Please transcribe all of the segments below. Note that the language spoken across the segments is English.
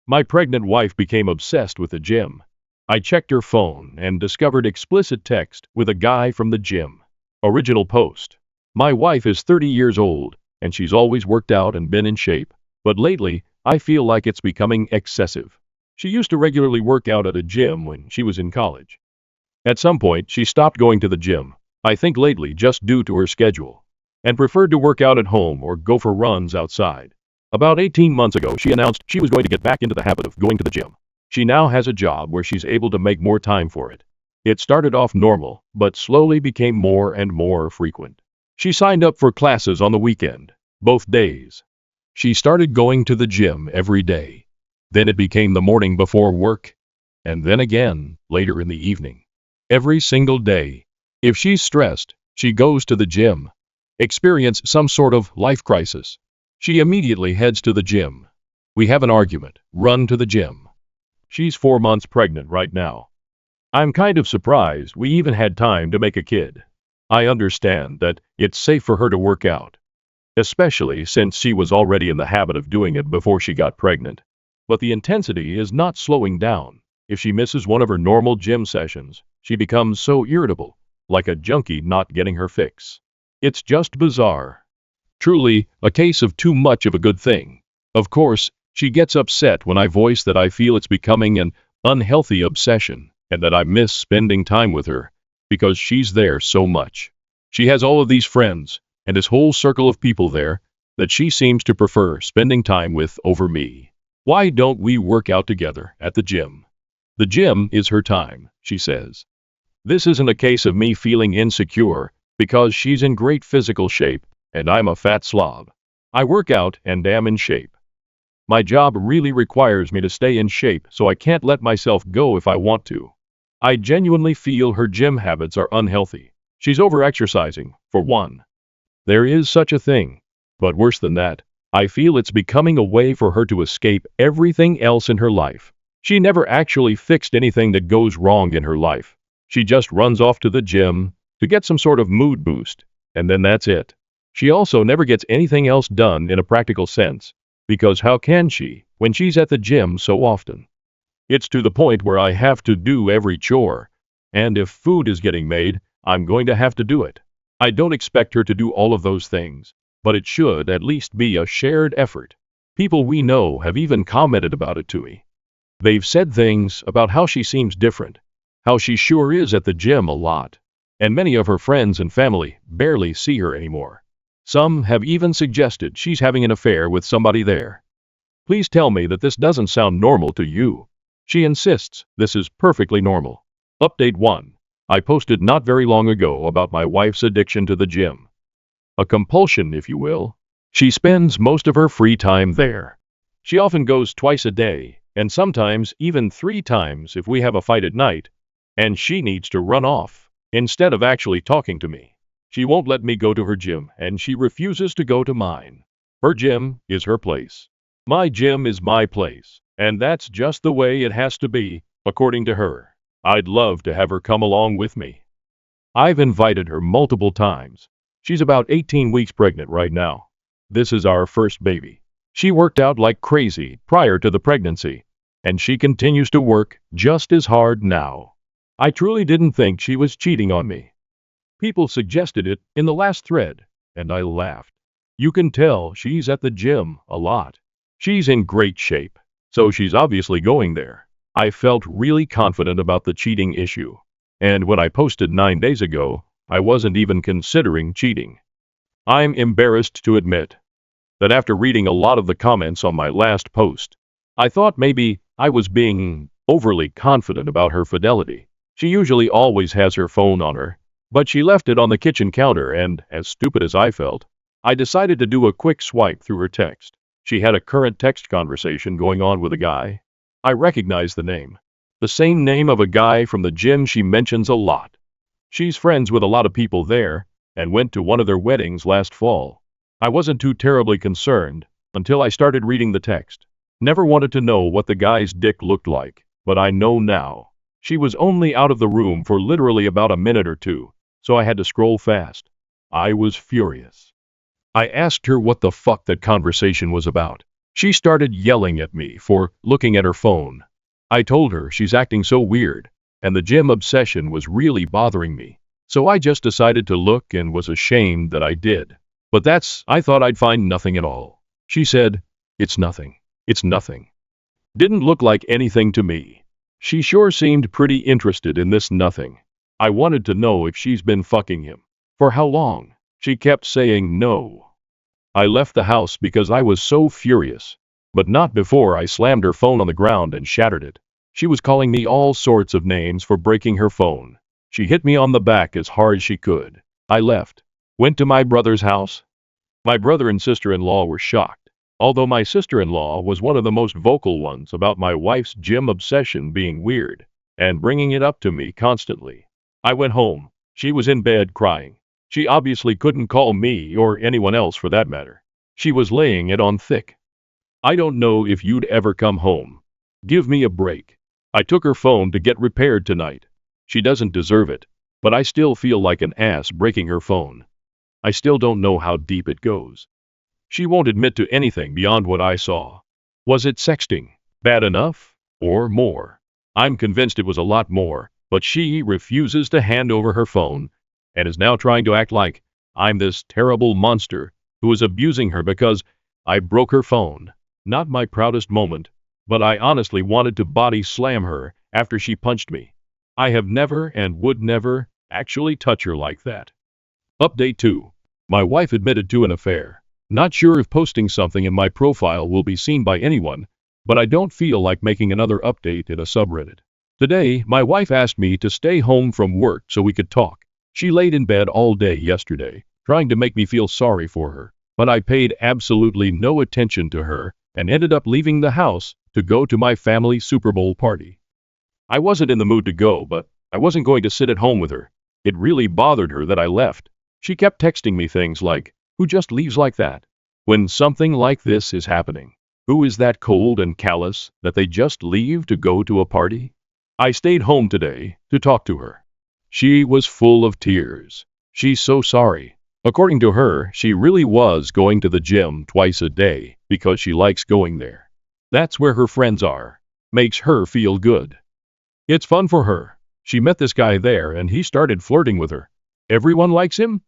My pregnant wife became obsessed with the gym. I checked her phone and discovered explicit text with a guy from the gym. Original post. My wife is 30 years old, and she's always worked out and been in shape. But lately, I feel like it's becoming excessive. She used to regularly work out at a gym when she was in college. At some point, she stopped going to the gym, I think lately just due to her schedule, and preferred to work out at home or go for runs outside. About 18 months ago, she announced she was going to get back into the habit of going to the gym. She now has a job where she's able to make more time for it. It started off normal, but slowly became more and more frequent. She signed up for classes on the weekend, both days. She started going to the gym every day. Then it became the morning before work, and then again, later in the evening. Every single day. If she's stressed, she goes to the gym. Experience some sort of life crisis. She immediately heads to the gym. We have an argument, run to the gym. She's 4 months pregnant right now. I'm kind of surprised we even had time to make a kid. I understand that it's safe for her to work out, especially since she was already in the habit of doing it before she got pregnant. But the intensity is not slowing down. If she misses one of her normal gym sessions, she becomes so irritable, like a junkie not getting her fix. It's just bizarre. Truly, a case of too much of a good thing. Of course, she gets upset when I voice that I feel it's becoming an unhealthy obsession, and that I miss spending time with her, because she's there so much. She has all of these friends, and this whole circle of people there, that she seems to prefer spending time with over me. Why don't we work out together at the gym? The gym is her time, she says. This isn't a case of me feeling insecure, because she's in great physical shape, and I'm a fat slob. I work out and am in shape. My job really requires me to stay in shape, so I can't let myself go if I want to. I genuinely feel her gym habits are unhealthy. She's over-exercising, for one. There is such a thing. But worse than that, I feel it's becoming a way for her to escape everything else in her life. She never actually fixed anything that goes wrong in her life. She just runs off to the gym to get some sort of mood boost, and then that's it. She also never gets anything else done in a practical sense, because how can she, when she's at the gym so often? It's to the point where I have to do every chore, and if food is getting made, I'm going to have to do it. I don't expect her to do all of those things, but it should at least be a shared effort. People we know have even commented about it to me. They've said things about how she seems different, how she sure is at the gym a lot, and many of her friends and family barely see her anymore. Some have even suggested she's having an affair with somebody there. Please tell me that this doesn't sound normal to you. She insists this is perfectly normal. Update 1. I posted not very long ago about my wife's addiction to the gym. A compulsion, if you will. She spends most of her free time there. She often goes twice a day, and sometimes even 3 times if we have a fight at night, and she needs to run off, instead of actually talking to me. She won't let me go to her gym, and she refuses to go to mine. Her gym is her place. My gym is my place, and that's just the way it has to be, according to her. I'd love to have her come along with me. I've invited her multiple times. She's about 18 weeks pregnant right now. This is our first baby. She worked out like crazy prior to the pregnancy, and she continues to work just as hard now. I truly didn't think she was cheating on me. People suggested it in the last thread, and I laughed. You can tell she's at the gym a lot. She's in great shape, so she's obviously going there. I felt really confident about the cheating issue, and when I posted 9 days ago, I wasn't even considering cheating. I'm embarrassed to admit that after reading a lot of the comments on my last post, I thought maybe I was being overly confident about her fidelity. She usually always has her phone on her, but she left it on the kitchen counter, and, as stupid as I felt, I decided to do a quick swipe through her text. She had a current text conversation going on with a guy. I recognized the name. The same name of a guy from the gym she mentions a lot. She's friends with a lot of people there, and went to one of their weddings last fall. I wasn't too terribly concerned until I started reading the text. Never wanted to know what the guy's dick looked like, but I know now. She was only out of the room for literally about a minute or two, so I had to scroll fast. I was furious. I asked her what the fuck that conversation was about. She started yelling at me for looking at her phone. I told her she's acting so weird, and the gym obsession was really bothering me. So I just decided to look and was ashamed that I did. But I thought I'd find nothing at all. She said, "It's nothing. It's nothing." Didn't look like anything to me. She sure seemed pretty interested in this nothing. I wanted to know if she's been fucking him. For how long? She kept saying no. I left the house because I was so furious. But not before I slammed her phone on the ground and shattered it. She was calling me all sorts of names for breaking her phone. She hit me on the back as hard as she could. I left. Went to my brother's house. My brother and sister-in-law were shocked. Although my sister-in-law was one of the most vocal ones about my wife's gym obsession being weird and bringing it up to me constantly. I went home. She was in bed crying. She obviously couldn't call me or anyone else for that matter. She was laying it on thick. I don't know if you'd ever come home. Give me a break. I took her phone to get repaired tonight. She doesn't deserve it, but I still feel like an ass breaking her phone. I still don't know how deep it goes. She won't admit to anything beyond what I saw. Was it sexting? Bad enough? Or more? I'm convinced it was a lot more, but she refuses to hand over her phone and is now trying to act like I'm this terrible monster who is abusing her because I broke her phone. Not my proudest moment, but I honestly wanted to body slam her after she punched me. I have never and would never actually touch her like that. Update 2. My wife admitted to an affair. Not sure if posting something in my profile will be seen by anyone, but I don't feel like making another update in a subreddit. Today, my wife asked me to stay home from work so we could talk. She laid in bed all day yesterday, trying to make me feel sorry for her, but I paid absolutely no attention to her and ended up leaving the house to go to my family Super Bowl party. I wasn't in the mood to go, but I wasn't going to sit at home with her. It really bothered her that I left. She kept texting me things like, "Who just leaves like that?" When something like this is happening, who is that cold and callous that they just leave to go to a party? I stayed home today to talk to her. She was full of tears. She's so sorry. According to her, she really was going to the gym twice a day because she likes going there. That's where her friends are. Makes her feel good. It's fun for her. She met this guy there and he started flirting with her. Everyone likes him?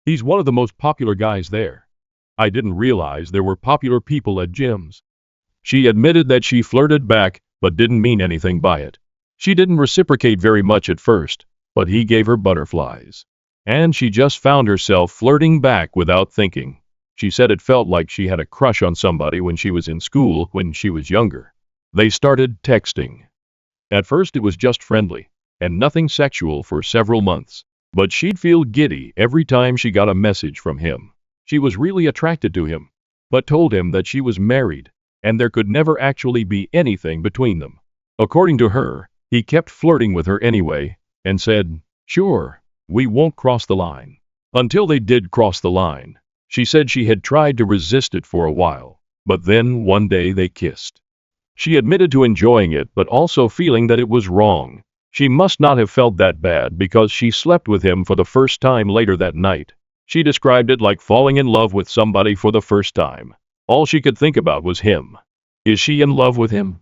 He's one of the most popular guys there. I didn't realize there were popular people at gyms. She admitted that she flirted back but didn't mean anything by it. She didn't reciprocate very much at first, but he gave her butterflies. And she just found herself flirting back without thinking. She said it felt like she had a crush on somebody when she was in school when she was younger. They started texting. At first it was just friendly, and nothing sexual for several months. But she'd feel giddy every time she got a message from him. She was really attracted to him, but told him that she was married, and there could never actually be anything between them. According to her, he kept flirting with her anyway, and said, "Sure, we won't cross the line." Until they did cross the line. She said she had tried to resist it for a while, but then one day they kissed. She admitted to enjoying it but also feeling that it was wrong. She must not have felt that bad because she slept with him for the first time later that night. She described it like falling in love with somebody for the first time. All she could think about was him. Is she in love with him?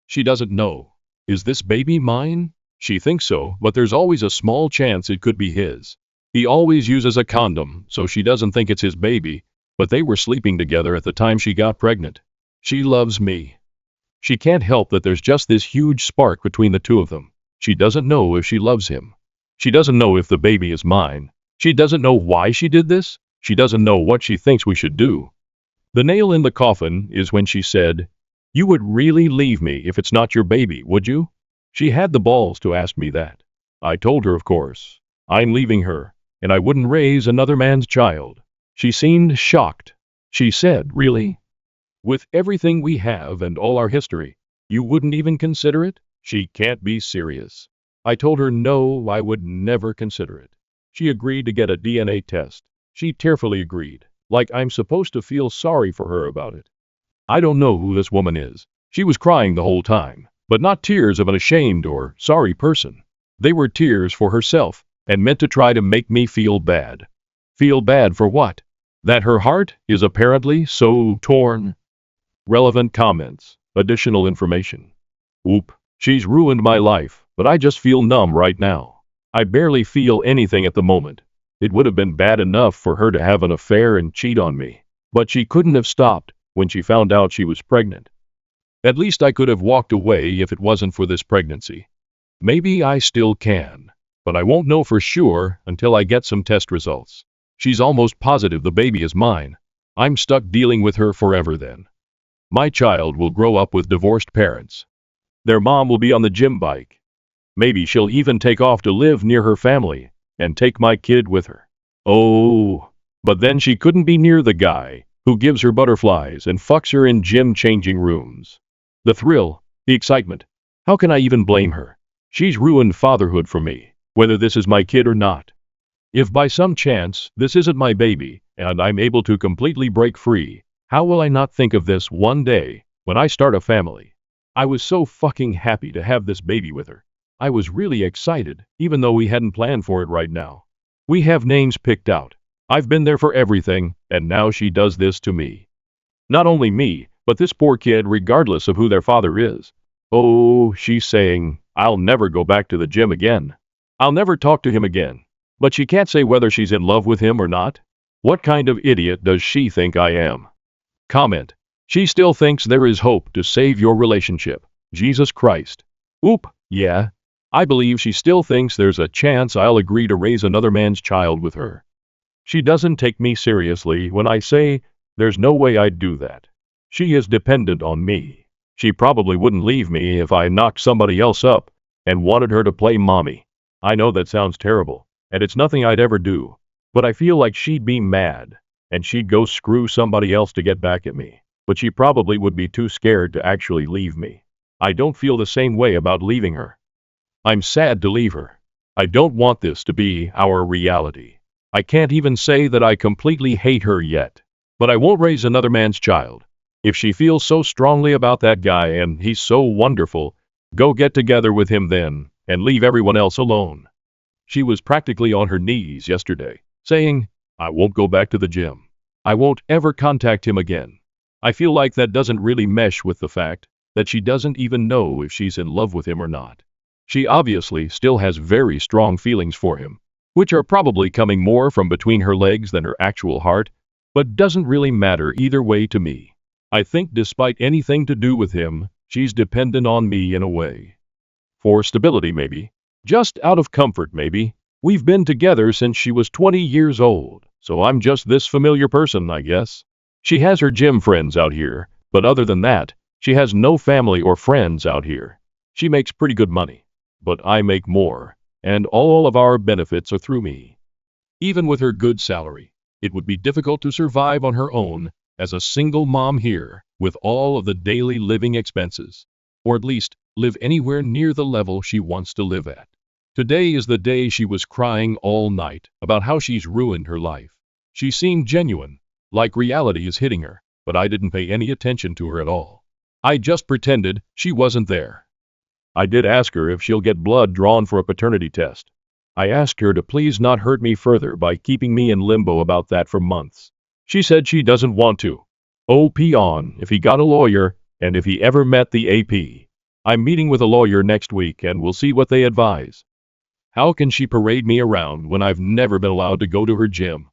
She doesn't know. Is this baby mine? She thinks so, but there's always a small chance it could be his. He always uses a condom, so she doesn't think it's his baby, but they were sleeping together at the time she got pregnant. She loves me. She can't help that there's just this huge spark between the two of them. She doesn't know if she loves him. She doesn't know if the baby is mine. She doesn't know why she did this. She doesn't know what she thinks we should do. The nail in the coffin is when she said, "You would really leave me if it's not your baby, would you?" She had the balls to ask me that. I told her, of course, I'm leaving her, and I wouldn't raise another man's child. She seemed shocked. She said, "Really? With everything we have and all our history, you wouldn't even consider it?" She can't be serious. I told her no, I would never consider it. She agreed to get a DNA test. She tearfully agreed, like I'm supposed to feel sorry for her about it. I don't know who this woman is. She was crying the whole time, but not tears of an ashamed or sorry person. They were tears for herself and meant to try to make me feel bad. Feel bad for what? That her heart is apparently so torn? Relevant comments. Additional information. Oop. She's ruined my life, but I just feel numb right now. I barely feel anything at the moment. It would have been bad enough for her to have an affair and cheat on me, but she couldn't have stopped when she found out she was pregnant. At least I could have walked away if it wasn't for this pregnancy. Maybe I still can, but I won't know for sure until I get some test results. She's almost positive the baby is mine. I'm stuck dealing with her forever then. My child will grow up with divorced parents. Their mom will be on the gym bike. Maybe she'll even take off to live near her family and take my kid with her. Oh, but then she couldn't be near the guy who gives her butterflies and fucks her in gym changing rooms. The thrill, the excitement. How can I even blame her? She's ruined fatherhood for me, whether this is my kid or not. If by some chance this isn't my baby and I'm able to completely break free, how will I not think of this one day when I start a family? I was so fucking happy to have this baby with her. I was really excited, even though we hadn't planned for it right now. We have names picked out. I've been there for everything, and now she does this to me. Not only me, but this poor kid regardless of who their father is. Oh, she's saying, I'll never go back to the gym again. I'll never talk to him again. But she can't say whether she's in love with him or not. What kind of idiot does she think I am? Comment. She still thinks there is hope to save your relationship. Jesus Christ. Oop, yeah. I believe she still thinks there's a chance I'll agree to raise another man's child with her. She doesn't take me seriously when I say there's no way I'd do that. She is dependent on me. She probably wouldn't leave me if I knocked somebody else up and wanted her to play mommy. I know that sounds terrible, and it's nothing I'd ever do, but I feel like she'd be mad, and she'd go screw somebody else to get back at me. But she probably would be too scared to actually leave me. I don't feel the same way about leaving her. I'm sad to leave her. I don't want this to be our reality. I can't even say that I completely hate her yet, but I won't raise another man's child. If she feels so strongly about that guy and he's so wonderful, go get together with him then and leave everyone else alone. She was practically on her knees yesterday, saying, I won't go back to the gym. I won't ever contact him again. I feel like that doesn't really mesh with the fact that she doesn't even know if she's in love with him or not. She obviously still has very strong feelings for him, which are probably coming more from between her legs than her actual heart, but doesn't really matter either way to me. I think despite anything to do with him, she's dependent on me in a way. For stability maybe. Just out of comfort maybe. We've been together since she was 20 years old, so I'm just this familiar person, I guess. She has her gym friends out here, but other than that, she has no family or friends out here. She makes pretty good money, but I make more, and all of our benefits are through me. Even with her good salary, it would be difficult to survive on her own as a single mom here with all of the daily living expenses, or at least live anywhere near the level she wants to live at. Today is the day she was crying all night about how she's ruined her life. She seemed genuine, like reality is hitting her, but I didn't pay any attention to her at all. I just pretended she wasn't there. I did ask her if she'll get blood drawn for a paternity test. I asked her to please not hurt me further by keeping me in limbo about that for months. She said she doesn't want to. OP on if he got a lawyer and if he ever met the AP. I'm meeting with a lawyer next week and we'll see what they advise. How can she parade me around when I've never been allowed to go to her gym?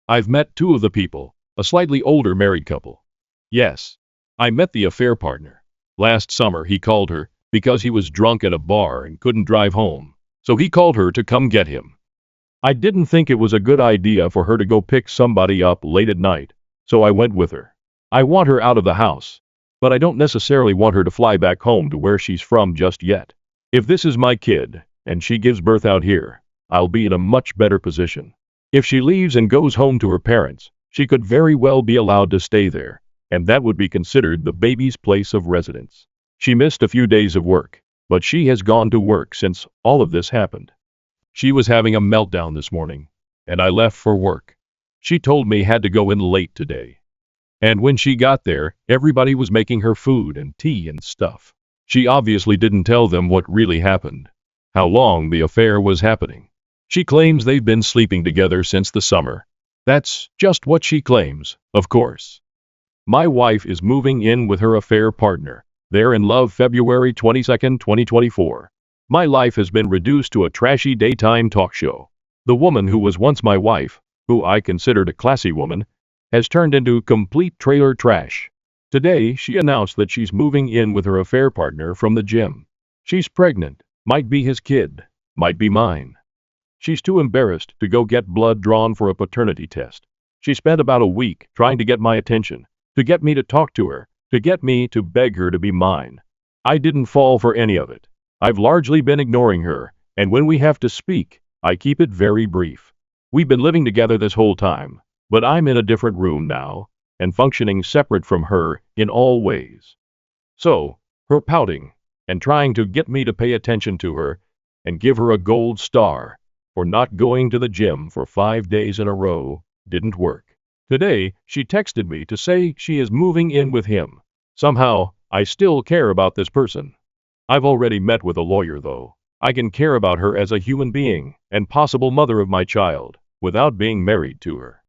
I've met two of the people, a slightly older married couple. Yes, I met the affair partner. Last summer he called her because he was drunk at a bar and couldn't drive home, so he called her to come get him. I didn't think it was a good idea for her to go pick somebody up late at night, so I went with her. I want her out of the house, but I don't necessarily want her to fly back home to where she's from just yet. If this is my kid, and she gives birth out here, I'll be in a much better position. If she leaves and goes home to her parents, she could very well be allowed to stay there, and that would be considered the baby's place of residence. She missed a few days of work, but she has gone to work since all of this happened. She was having a meltdown this morning, and I left for work. She told me had to go in late today. And when she got there, everybody was making her food and tea and stuff. She obviously didn't tell them what really happened, how long the affair was happening. She claims they've been sleeping together since the summer. That's just what she claims, of course. My wife is moving in with her affair partner. They're in love February 22nd, 2024. My life has been reduced to a trashy daytime talk show. The woman who was once my wife, who I considered a classy woman, has turned into complete trailer trash. Today, she announced that she's moving in with her affair partner from the gym. She's pregnant, might be his kid, might be mine. She's too embarrassed to go get blood drawn for a paternity test. She spent about a week trying to get my attention, to get me to talk to her, to get me to beg her to be mine. I didn't fall for any of it. I've largely been ignoring her, and when we have to speak, I keep it very brief. We've been living together this whole time, but I'm in a different room now, and functioning separate from her in all ways. So, her pouting, and trying to get me to pay attention to her, and give her a gold star for not going to the gym for 5 days in a row, didn't work. Today, she texted me to say she is moving in with him. Somehow, I still care about this person. I've already met with a lawyer, though. I can care about her as a human being and possible mother of my child without being married to her.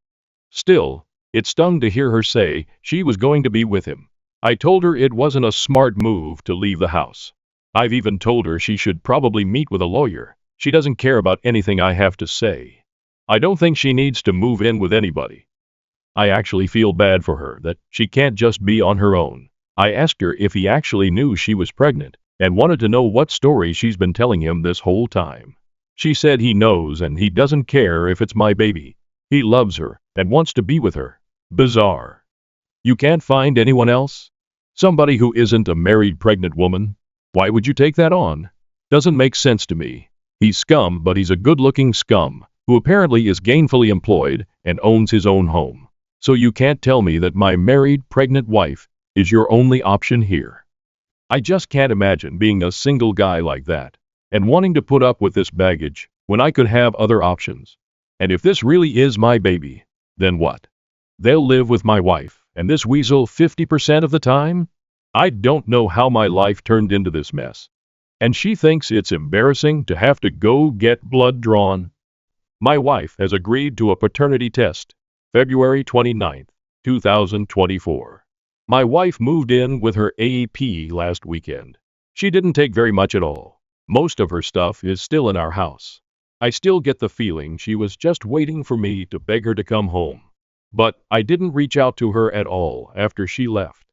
Still, it stung to hear her say she was going to be with him. I told her it wasn't a smart move to leave the house. I've even told her she should probably meet with a lawyer. She doesn't care about anything I have to say. I don't think she needs to move in with anybody. I actually feel bad for her that she can't just be on her own. I asked her if he actually knew she was pregnant and wanted to know what story she's been telling him this whole time. She said he knows and he doesn't care if it's my baby. He loves her and wants to be with her. Bizarre. You can't find anyone else? Somebody who isn't a married pregnant woman? Why would you take that on? Doesn't make sense to me. He's scum, but he's a good-looking scum who apparently is gainfully employed and owns his own home. So you can't tell me that my married pregnant wife is your only option here. I just can't imagine being a single guy like that and wanting to put up with this baggage when I could have other options. And if this really is my baby, then what? They'll live with my wife and this weasel 50% of the time? I don't know how my life turned into this mess. And she thinks it's embarrassing to have to go get blood drawn. My wife has agreed to a paternity test, February 29th, 2024. My wife moved in with her AAP last weekend. She didn't take very much at all. Most of her stuff is still in our house. I still get the feeling she was just waiting for me to beg her to come home. But I didn't reach out to her at all after she left.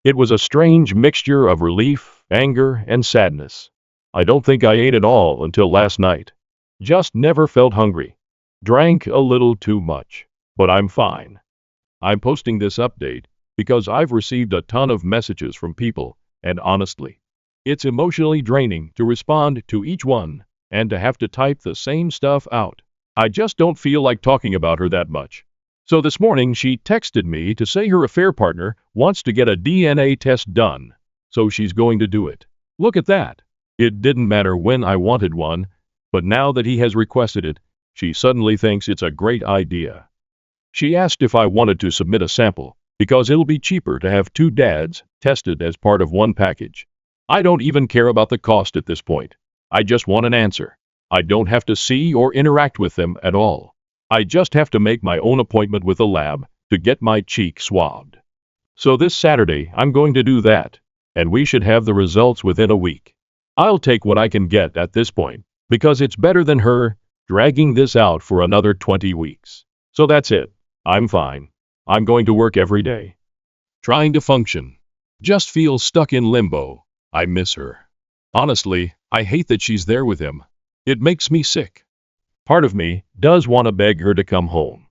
It was a strange mixture of relief, anger, and sadness. I don't think I ate at all until last night. Just never felt hungry. Drank a little too much. But I'm fine. I'm posting this update because I've received a ton of messages from people, and honestly, it's emotionally draining to respond to each one and to have to type the same stuff out. I just don't feel like talking about her that much. So this morning she texted me to say her affair partner wants to get a DNA test done, so she's going to do it. Look at that. It didn't matter when I wanted one, but now that he has requested it, she suddenly thinks it's a great idea. She asked if I wanted to submit a sample, because it'll be cheaper to have 2 dads tested as part of one package. I don't even care about the cost at this point. I just want an answer. I don't have to see or interact with them at all. I just have to make my own appointment with a lab to get my cheek swabbed. So this Saturday, I'm going to do that, and we should have the results within a week. I'll take what I can get at this point, because it's better than her dragging this out for another 20 weeks. So that's it. I'm fine. I'm going to work every day. Trying to function. Just feel stuck in limbo. I miss her. Honestly, I hate that she's there with him. It makes me sick. Part of me does want to beg her to come home.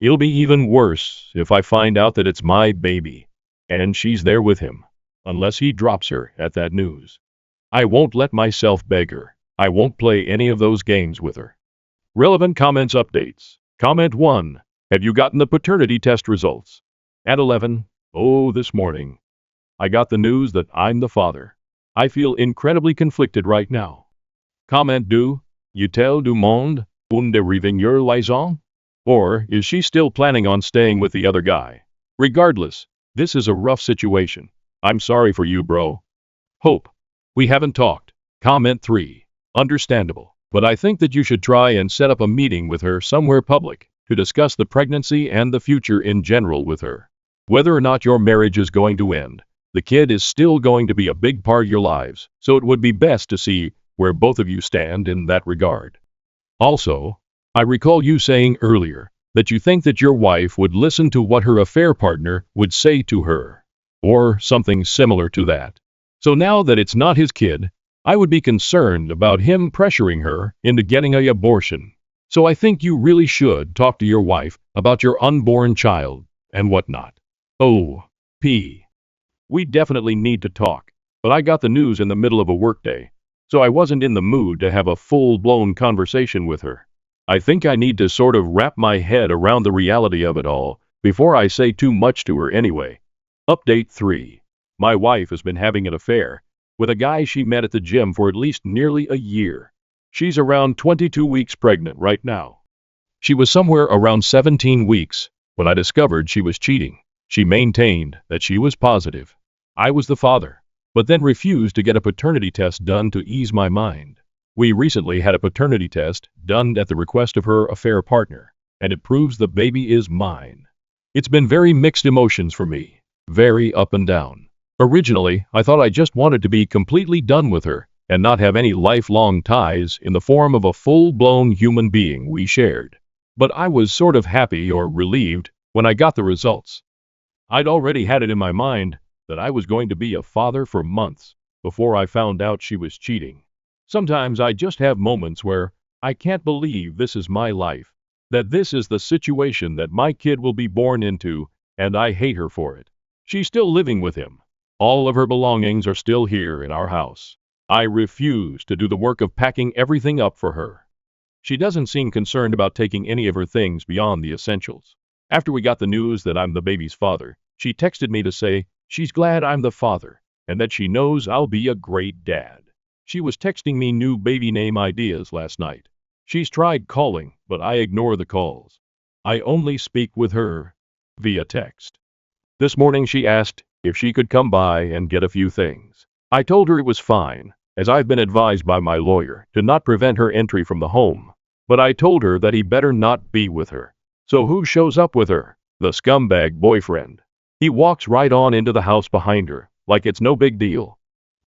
It'll be even worse if I find out that it's my baby, and she's there with him, unless he drops her at that news. I won't let myself beg her. I won't play any of those games with her. Relevant comments updates. Comment 1. Have you gotten the paternity test results? At 11. Oh, this morning. I got the news that I'm the father. I feel incredibly conflicted right now. Comment 2. You tell du monde, de revivre your liaison? Or is she still planning on staying with the other guy? Regardless, this is a rough situation. I'm sorry for you, bro. Hope. We haven't talked. Comment 3. Understandable. But I think that you should try and set up a meeting with her somewhere public to discuss the pregnancy and the future in general with her. Whether or not your marriage is going to end, the kid is still going to be a big part of your lives, so it would be best to see where both of you stand in that regard. Also, I recall you saying earlier that you think that your wife would listen to what her affair partner would say to her, or something similar to that. So now that it's not his kid, I would be concerned about him pressuring her into getting an abortion. So I think you really should talk to your wife about your unborn child and whatnot. Oh, P. We definitely need to talk, but I got the news in the middle of a workday, so I wasn't in the mood to have a full-blown conversation with her. I think I need to sort of wrap my head around the reality of it all before I say too much to her anyway. Update 3. My wife has been having an affair with a guy she met at the gym for at least nearly a year. She's around 22 weeks pregnant right now. She was somewhere around 17 weeks when I discovered she was cheating. She maintained that she was positive I was the father, but then refused to get a paternity test done to ease my mind. We recently had a paternity test done at the request of her affair partner, and it proves the baby is mine. It's been very mixed emotions for me, very up and down. Originally, I thought I just wanted to be completely done with her and not have any lifelong ties in the form of a full-blown human being we shared. But I was sort of happy or relieved when I got the results. I'd already had it in my mind that I was going to be a father for months before I found out she was cheating. Sometimes I just have moments where I can't believe this is my life, that this is the situation that my kid will be born into, and I hate her for it. She's still living with him. All of her belongings are still here in our house. I refuse to do the work of packing everything up for her. She doesn't seem concerned about taking any of her things beyond the essentials. After we got the news that I'm the baby's father, she texted me to say she's glad I'm the father and that she knows I'll be a great dad. She was texting me new baby name ideas last night. She's tried calling, but I ignore the calls. I only speak with her via text. This morning she asked if she could come by and get a few things. I told her it was fine, as I've been advised by my lawyer to not prevent her entry from the home. But I told her that he better not be with her. So who shows up with her? The scumbag boyfriend. He walks right on into the house behind her, like it's no big deal.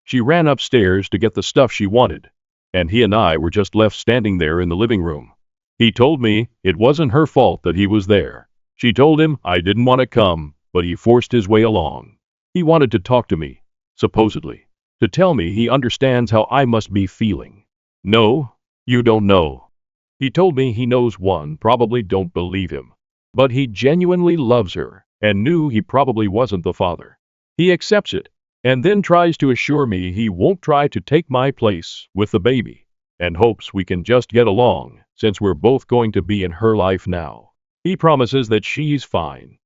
She ran upstairs to get the stuff she wanted, and he and I were just left standing there in the living room. He told me it wasn't her fault that he was there. She told him I didn't want to come, but he forced his way along. He wanted to talk to me, supposedly, to tell me he understands how I must be feeling. No, you don't know. He told me he knows one probably don't believe him, but he genuinely loves her and knew he probably wasn't the father. He accepts it, and then tries to assure me he won't try to take my place with the baby, and hopes we can just get along since we're both going to be in her life now. He promises that she's fine.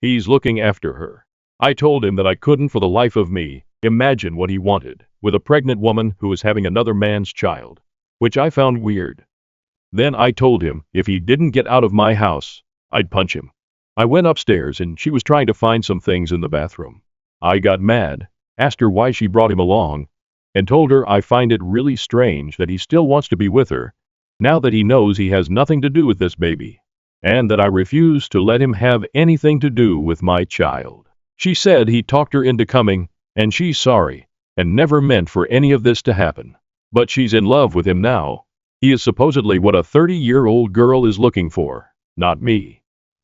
He's looking after her. I told him that I couldn't for the life of me imagine what he wanted with a pregnant woman who was having another man's child, which I found weird. Then I told him if he didn't get out of my house, I'd punch him. I went upstairs and she was trying to find some things in the bathroom. I got mad, asked her why she brought him along, and told her I find it really strange that he still wants to be with her, now that he knows he has nothing to do with this baby, and that I refuse to let him have anything to do with my child. She said he talked her into coming, and she's sorry, and never meant for any of this to happen. But she's in love with him now. He is supposedly what a 30-year-old girl is looking for, not me.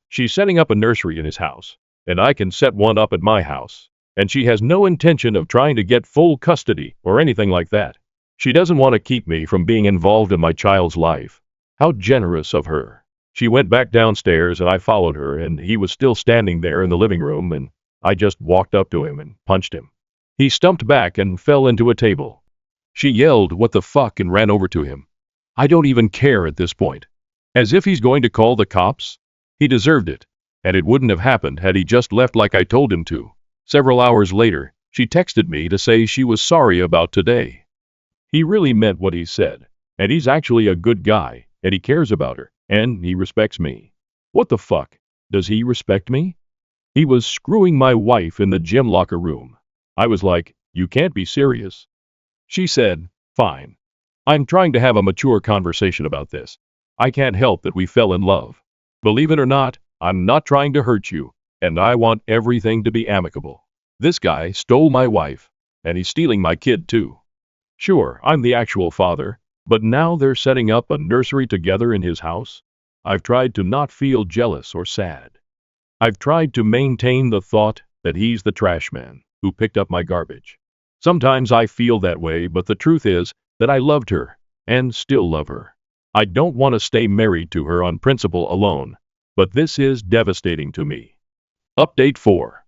She's setting up a nursery in his house, and I can set one up at my house, and she has no intention of trying to get full custody or anything like that. She doesn't want to keep me from being involved in my child's life. How generous of her. She went back downstairs and I followed her, and he was still standing there in the living room, and I just walked up to him and punched him. He stumped back and fell into a table. She yelled, "What the fuck?" and ran over to him. I don't even care at this point. As if he's going to call the cops? He deserved it, and it wouldn't have happened had he just left like I told him to. Several hours later, she texted me to say she was sorry about today. He really meant what he said, and he's actually a good guy, and he cares about her, and he respects me. What the fuck? Does he respect me? He was screwing my wife in the gym locker room. I was like, you can't be serious. She said, fine. I'm trying to have a mature conversation about this. I can't help that we fell in love. Believe it or not, I'm not trying to hurt you. and I want everything to be amicable. This guy stole my wife, and he's stealing my kid too. Sure, I'm the actual father, but now they're setting up a nursery together in his house. I've tried to not feel jealous or sad. I've tried to maintain the thought that he's the trash man who picked up my garbage. Sometimes I feel that way, but the truth is that I loved her and still love her. I don't want to stay married to her on principle alone, but this is devastating to me. Update 4.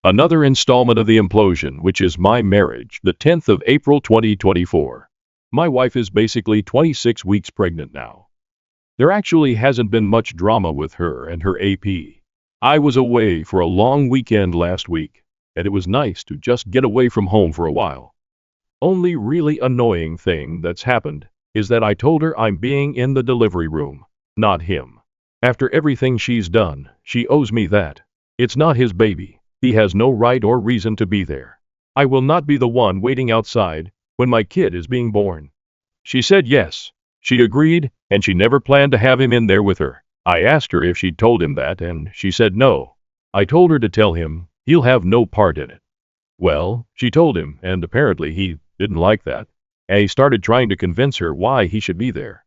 Another installment of the implosion, which is my marriage, the 10th of April 2024. My wife is basically 26 weeks pregnant now. There actually hasn't been much drama with her and her AP. I was away for a long weekend last week, and it was nice to just get away from home for a while. Only really annoying thing that's happened is that I told her I'm being in the delivery room, not him. After everything she's done, she owes me that. It's not his baby. He has no right or reason to be there. I will not be the one waiting outside when my kid is being born. She said yes. She agreed, and she never planned to have him in there with her. I asked her if she'd told him that, and she said no. I told her to tell him he'll have no part in it. Well, she told him, and apparently he didn't like that, and he started trying to convince her why he should be there.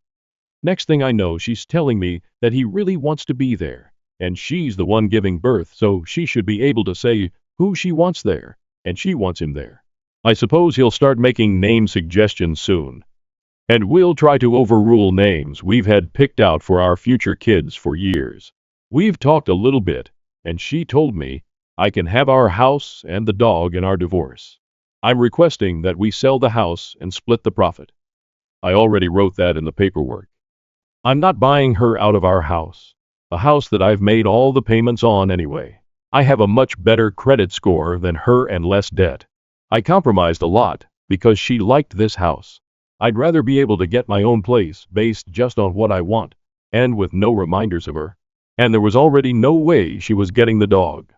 Next thing I know, she's telling me that he really wants to be there, and she's the one giving birth, so she should be able to say who she wants there, and she wants him there. I suppose he'll start making name suggestions soon. And we'll try to overrule names we've had picked out for our future kids for years. We've talked a little bit, and she told me I can have our house and the dog in our divorce. I'm requesting that we sell the house and split the profit. I already wrote that in the paperwork. I'm not buying her out of our house, a house that I've made all the payments on anyway. I have a much better credit score than her and less debt. I compromised a lot because she liked this house. I'd rather be able to get my own place based just on what I want, and with no reminders of her. And there was already no way she was getting the dog.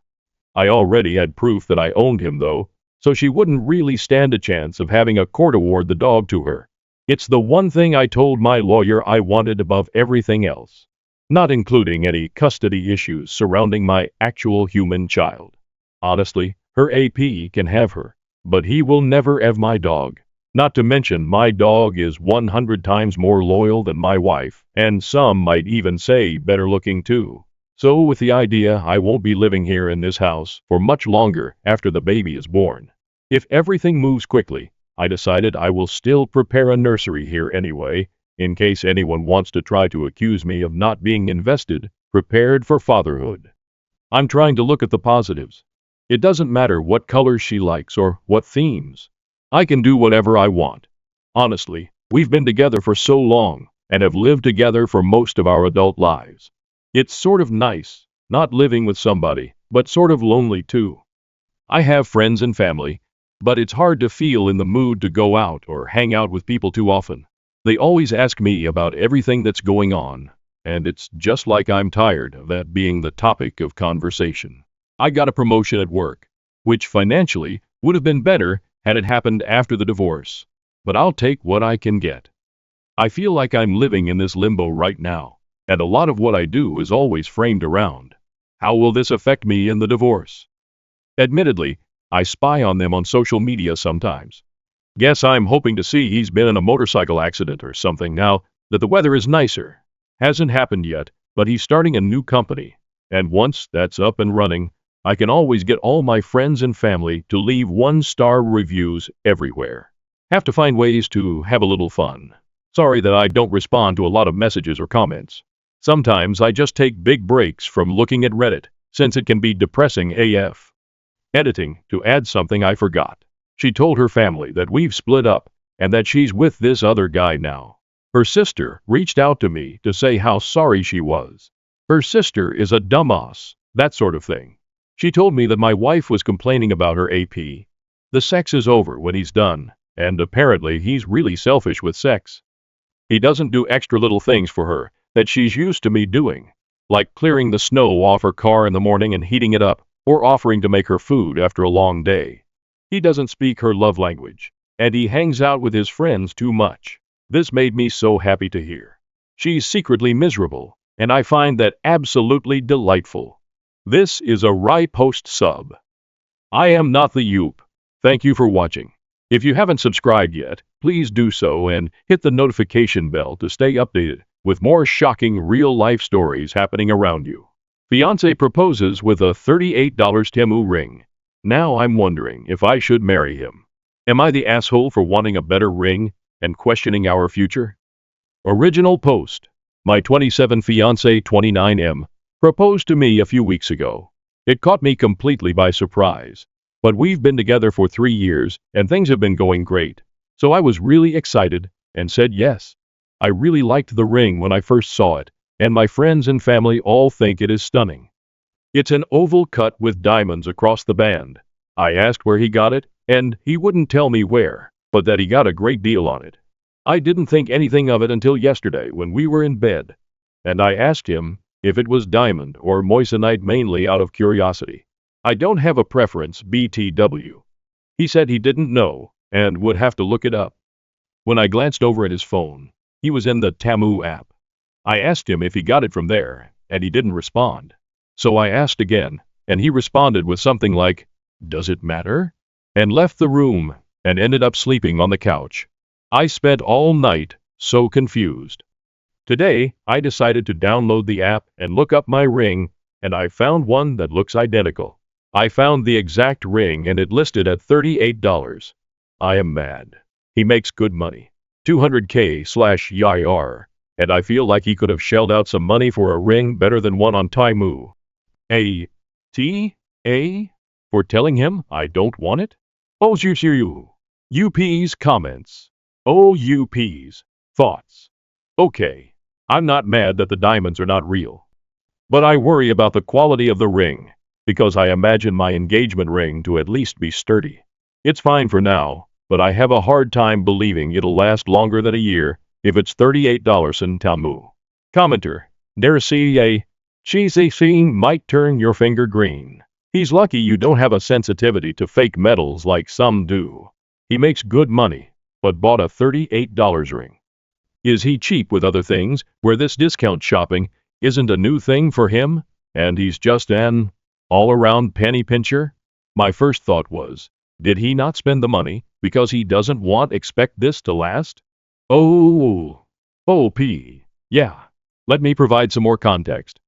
I already had proof that I owned him though, so she wouldn't really stand a chance of having a court award the dog to her. It's the one thing I told my lawyer I wanted above everything else, not including any custody issues surrounding my actual human child. Honestly, her AP can have her, but he will never have my dog. Not to mention, my dog is 100 times more loyal than my wife, and some might even say better looking too. So with the idea I won't be living here in this house for much longer after the baby is born. If everything moves quickly, I decided I will still prepare a nursery here anyway, in case anyone wants to try to accuse me of not being invested, prepared for fatherhood. I'm trying to look at the positives. It doesn't matter what colors she likes or what themes. I can do whatever I want. Honestly, we've been together for so long and have lived together for most of our adult lives. It's sort of nice, not living with somebody, but sort of lonely too. I have friends and family, but it's hard to feel in the mood to go out or hang out with people too often. They always ask me about everything that's going on, and it's just like I'm tired of that being the topic of conversation. I got a promotion at work, which financially would have been better had it happened after the divorce, but I'll take what I can get. I feel like I'm living in this limbo right now, and a lot of what I do is always framed around, how will this affect me in the divorce? Admittedly, I spy on them on social media sometimes. Guess I'm hoping to see he's been in a motorcycle accident or something now that the weather is nicer. Hasn't happened yet, but he's starting a new company, and once that's up and running, I can always get all my friends and family to leave 1-star reviews everywhere. Have to find ways to have a little fun. Sorry that I don't respond to a lot of messages or comments. Sometimes I just take big breaks from looking at Reddit, since it can be depressing AF. Editing, to add something I forgot. She told her family that we've split up, and that she's with this other guy now. Her sister reached out to me to say how sorry she was. Her sister is a dumbass, that sort of thing. She told me that my wife was complaining about her AP. The sex is over when he's done, and apparently he's really selfish with sex. He doesn't do extra little things for her that she's used to me doing, like clearing the snow off her car in the morning and heating it up, or offering to make her food after a long day. He doesn't speak her love language, and he hangs out with his friends too much. This made me so happy to hear. She's secretly miserable, and I find that absolutely delightful. This is a Post sub. I am not the Yoop. Thank you for watching. If you haven't subscribed yet, please do so and hit the notification bell to stay updated with more shocking real-life stories happening around you. Fiancé proposes with a $38 Temu ring. Now I'm wondering if I should marry him. Am I the asshole for wanting a better ring and questioning our future? Original post. My 27 fiancé 29M proposed to me a few weeks ago. It caught me completely by surprise. But we've been together for 3 years and things have been going great. So I was really excited and said yes. I really liked the ring when I first saw it, and my friends and family all think it is stunning. It's an oval cut with diamonds across the band. I asked where he got it, and he wouldn't tell me where, but that he got a great deal on it. I didn't think anything of it until yesterday when we were in bed, and I asked him if it was diamond or moissanite, mainly out of curiosity. I don't have a preference, BTW. He said he didn't know and would have to look it up. When I glanced over at his phone, he was in the Temu app. I asked him if he got it from there, and he didn't respond. So I asked again, and he responded with something like, "Does it matter?" and left the room and ended up sleeping on the couch. I spent all night so confused. Today, I decided to download the app and look up my ring, and I found one that looks identical. I found the exact ring and it listed at $38. I am mad. He makes good money. 200K/YR. And I feel like he could have shelled out some money for a ring better than one on Temu. A for telling him I don't want it? Oh, you. UP's comments. Oh, UP's thoughts. Okay. I'm not mad that the diamonds are not real. But I worry about the quality of the ring, because I imagine my engagement ring to at least be sturdy. It's fine for now, but I have a hard time believing it'll last longer than a year if it's $38 in Temu. Commenter. Dare see a cheesy thing might turn your finger green. He's lucky you don't have a sensitivity to fake metals like some do. He makes good money, but bought a $38 ring. Is he cheap with other things where this discount shopping isn't a new thing for him, and he's just an all-around penny pincher? My first thought was, did he not spend the money because he doesn't expect this to last? Yeah. Let me provide some more context.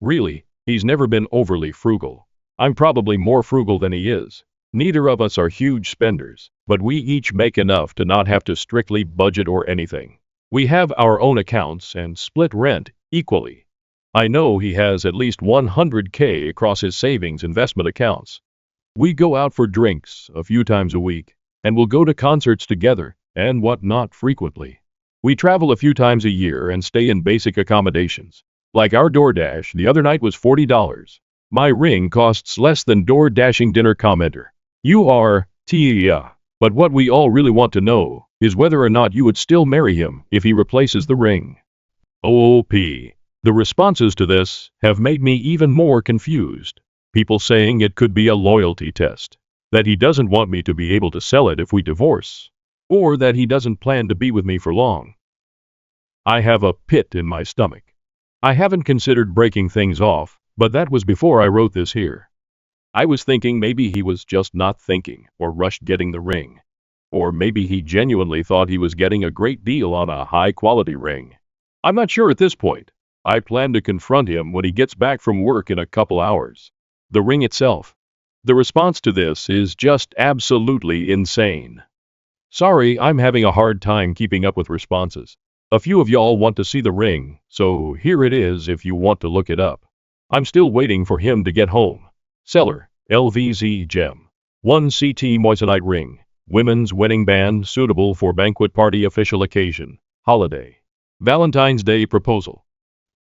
Really, he's never been overly frugal. I'm probably more frugal than he is. Neither of us are huge spenders, but we each make enough to not have to strictly budget or anything. We have our own accounts and split rent equally. I know he has at least 100K across his savings investment accounts. We go out for drinks a few times a week, and we'll go to concerts together and whatnot frequently. We travel a few times a year and stay in basic accommodations. Like our DoorDash the other night was $40. My ring costs less than DoorDashing dinner. Commenter. You are, yeah. But what we all really want to know is whether or not you would still marry him if he replaces the ring. OP. The responses to this have made me even more confused. People saying it could be a loyalty test, that he doesn't want me to be able to sell it if we divorce, or that he doesn't plan to be with me for long. I have a pit in my stomach. I haven't considered breaking things off, but that was before I wrote this here. I was thinking maybe he was just not thinking or rushed getting the ring. Or maybe he genuinely thought he was getting a great deal on a high-quality ring. I'm not sure at this point. I plan to confront him when he gets back from work in a couple hours. The ring itself. The response to this is just absolutely insane. Sorry, I'm having a hard time keeping up with responses. A few of y'all want to see the ring, so here it is if you want to look it up. I'm still waiting for him to get home. Seller, LVZ Gem. 1 CT moissanite ring. Women's wedding band suitable for banquet party official occasion. Holiday. Valentine's Day proposal.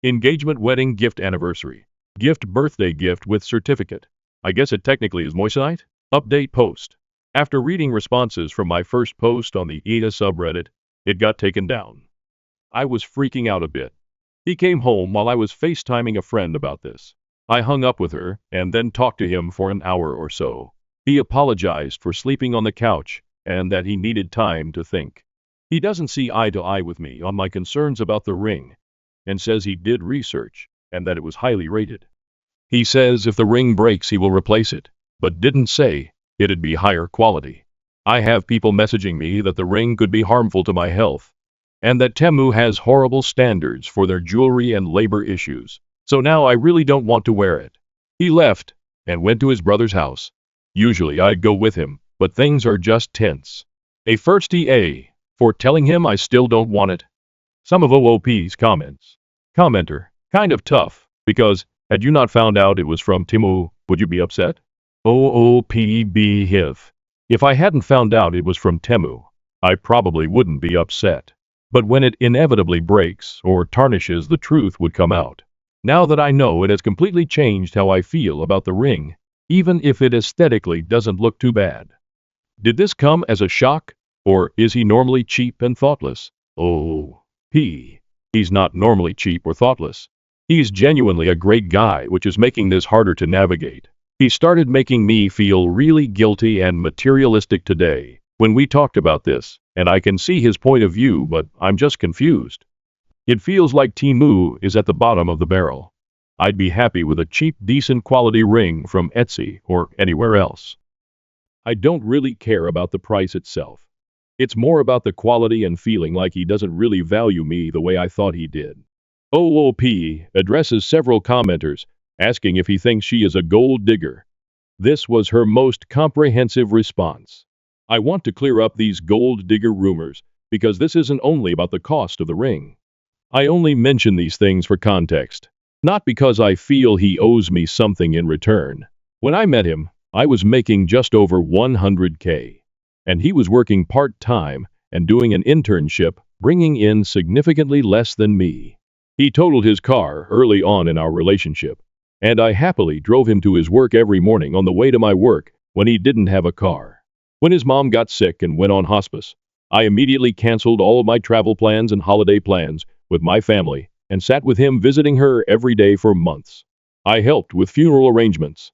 Engagement wedding gift anniversary. Gift birthday gift with certificate. I guess it technically is moissanite? Update post. After reading responses from my first post on the AITA subreddit, it got taken down. I was freaking out a bit. He came home while I was FaceTiming a friend about this. I hung up with her and then talked to him for an hour or so. He apologized for sleeping on the couch and that he needed time to think. He doesn't see eye to eye with me on my concerns about the ring and says he did research and that it was highly rated. He says if the ring breaks he will replace it, but didn't say it'd be higher quality. I have people messaging me that the ring could be harmful to my health, and that Temu has horrible standards for their jewelry and labor issues. So now I really don't want to wear it. He left and went to his brother's house. Usually I'd go with him, but things are just tense. A first EA for telling him I still don't want it. Some of OOP's comments. Commenter, kind of tough, because had you not found out it was from Temu, would you be upset? OOPBHIV. If I hadn't found out it was from Temu, I probably wouldn't be upset. But when it inevitably breaks or tarnishes, the truth would come out. Now that I know, it has completely changed how I feel about the ring, even if it aesthetically doesn't look too bad. Did this come as a shock, or is he normally cheap and thoughtless? He's not normally cheap or thoughtless. He's genuinely a great guy, which is making this harder to navigate. He started making me feel really guilty and materialistic today when we talked about this, and I can see his point of view, but I'm just confused. It feels like Temu is at the bottom of the barrel. I'd be happy with a cheap, decent quality ring from Etsy or anywhere else. I don't really care about the price itself. It's more about the quality and feeling like he doesn't really value me the way I thought he did. OOP addresses several commenters, asking if he thinks she is a gold digger. This was her most comprehensive response. I want to clear up these gold digger rumors, because this isn't only about the cost of the ring. I only mention these things for context, not because I feel he owes me something in return. When I met him, I was making just over 100K, and he was working part-time and doing an internship, bringing in significantly less than me. He totaled his car early on in our relationship, and I happily drove him to his work every morning on the way to my work when he didn't have a car. When his mom got sick and went on hospice, I immediately canceled all of my travel plans and holiday plans with my family and sat with him visiting her every day for months. I helped with funeral arrangements.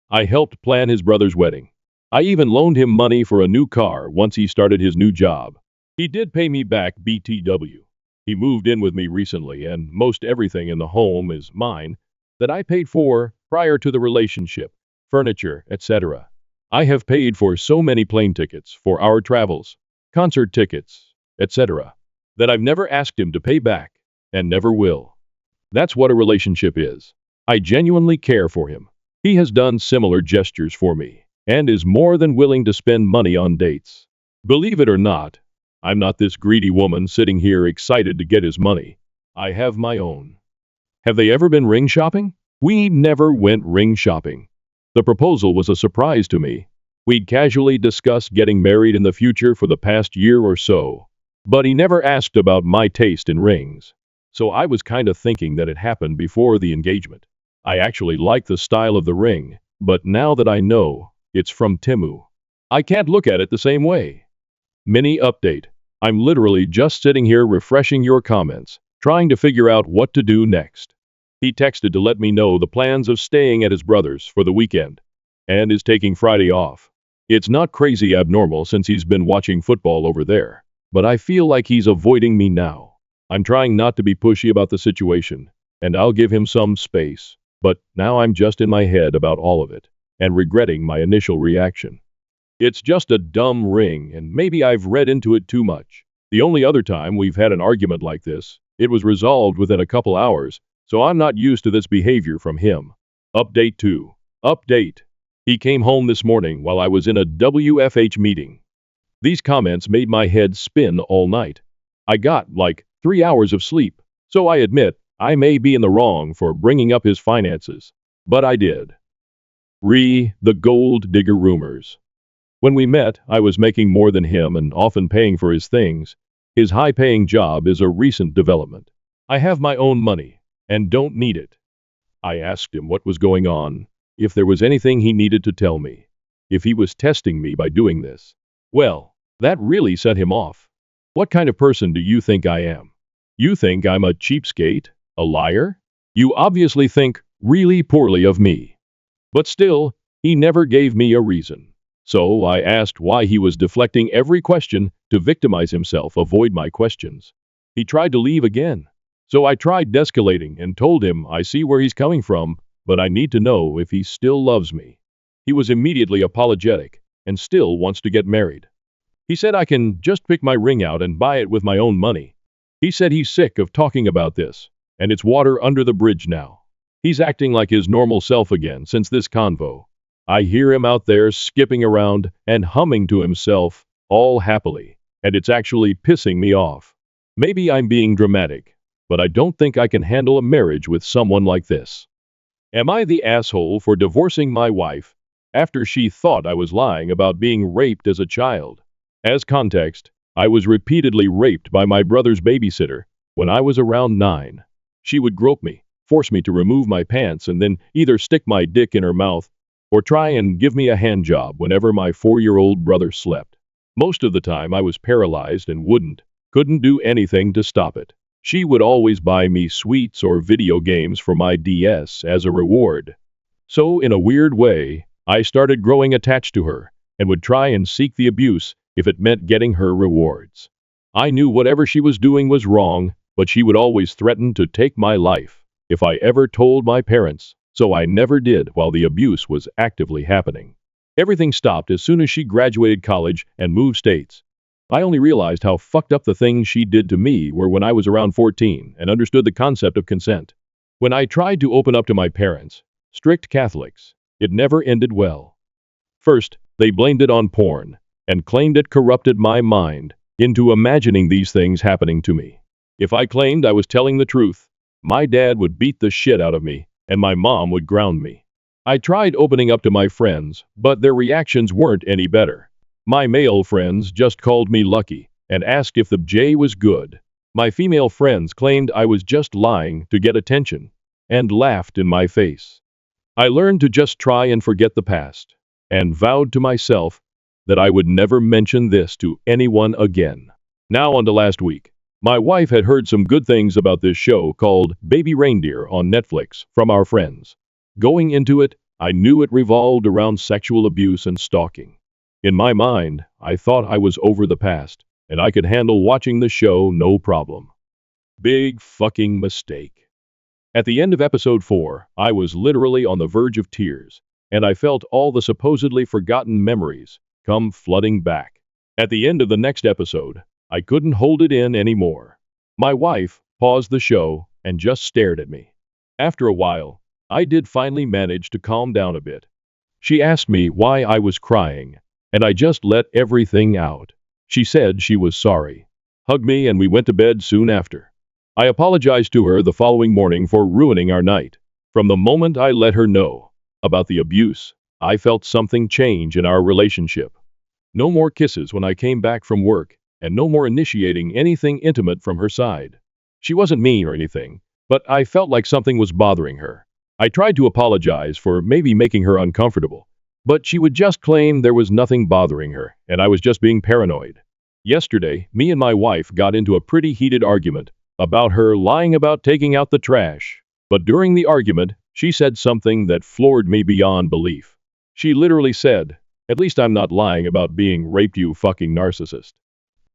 I helped plan his brother's wedding. I even loaned him money for a new car once he started his new job. He did pay me back BTW. He moved in with me recently, and most everything in the home is mine that I paid for prior to the relationship, furniture, etc. I have paid for so many plane tickets for our travels, concert tickets, etc., that I've never asked him to pay back, and never will. That's what a relationship is. I genuinely care for him. He has done similar gestures for me, and is more than willing to spend money on dates. Believe it or not, I'm not this greedy woman sitting here excited to get his money. I have my own. Have they ever been ring shopping? We never went ring shopping. The proposal was a surprise to me. We'd casually discussed getting married in the future for the past year or so, but he never asked about my taste in rings. So I was kind of thinking that it happened before the engagement. I actually like the style of the ring, but now that I know it's from Temu, I can't look at it the same way. Mini update. I'm literally just sitting here refreshing your comments, trying to figure out what to do next. He texted to let me know the plans of staying at his brother's for the weekend, and is taking Friday off. It's not crazy abnormal since he's been watching football over there, but I feel like he's avoiding me now. I'm trying not to be pushy about the situation, and I'll give him some space, but now I'm just in my head about all of it, and regretting my initial reaction. It's just a dumb ring, and maybe I've read into it too much. The only other time we've had an argument like this, it was resolved within a couple hours, so I'm not used to this behavior from him. Update 2. Update. He came home this morning while I was in a WFH meeting. These comments made my head spin all night. I got like 3 hours of sleep, so I admit I may be in the wrong for bringing up his finances, but I did. The gold digger rumors. When we met, I was making more than him and often paying for his things. His high-paying job is a recent development. I have my own money and don't need it. I asked him what was going on, if there was anything he needed to tell me, if he was testing me by doing this. Well, that really set him off. What kind of person do you think I am? You think I'm a cheapskate? A liar? You obviously think really poorly of me. But still, he never gave me a reason. So I asked why he was deflecting every question to victimize himself, avoid my questions. He tried to leave again. So I tried de-escalating and told him I see where he's coming from, but I need to know if he still loves me. He was immediately apologetic and still wants to get married. He said I can just pick my ring out and buy it with my own money. He said he's sick of talking about this, and it's water under the bridge now. He's acting like his normal self again since this convo. I hear him out there skipping around and humming to himself, all happily, and it's actually pissing me off. Maybe I'm being dramatic, but I don't think I can handle a marriage with someone like this. Am I the asshole for divorcing my wife after she thought I was lying about being raped as a child? As context, I was repeatedly raped by my brother's babysitter when I was around 9. She would grope me, force me to remove my pants, and then either stick my dick in her mouth or try and give me a hand job whenever my 4-year-old brother slept. Most of the time I was paralyzed and couldn't do anything to stop it. She would always buy me sweets or video games for my DS as a reward. So in a weird way, I started growing attached to her and would try and seek the abuse if it meant getting her rewards. I knew whatever she was doing was wrong, but she would always threaten to take my life if I ever told my parents, so I never did while the abuse was actively happening. Everything stopped as soon as she graduated college and moved states. I only realized how fucked up the things she did to me were when I was around 14 and understood the concept of consent. When I tried to open up to my parents, strict Catholics, it never ended well. First, they blamed it on porn and claimed it corrupted my mind into imagining these things happening to me. If I claimed I was telling the truth, my dad would beat the shit out of me and my mom would ground me. I tried opening up to my friends, but their reactions weren't any better. My male friends just called me lucky and asked if the J was good. My female friends claimed I was just lying to get attention and laughed in my face. I learned to just try and forget the past and vowed to myself that I would never mention this to anyone again. Now on to last week. My wife had heard some good things about this show called Baby Reindeer on Netflix from our friends. Going into it, I knew it revolved around sexual abuse and stalking. In my mind, I thought I was over the past, and I could handle watching the show no problem. Big fucking mistake. At the end of episode 4, I was literally on the verge of tears, and I felt all the supposedly forgotten memories come flooding back. At the end of the next episode, I couldn't hold it in anymore. My wife paused the show and just stared at me. After a while, I did finally manage to calm down a bit. She asked me why I was crying, and I just let everything out. She said she was sorry, hugged me, and we went to bed soon after. I apologized to her the following morning for ruining our night. From the moment I let her know about the abuse, I felt something change in our relationship. No more kisses when I came back from work, and no more initiating anything intimate from her side. She wasn't mean or anything, but I felt like something was bothering her. I tried to apologize for maybe making her uncomfortable, but she would just claim there was nothing bothering her, and I was just being paranoid. Yesterday, me and my wife got into a pretty heated argument about her lying about taking out the trash. But during the argument, she said something that floored me beyond belief. She literally said, "At least I'm not lying about being raped, you fucking narcissist."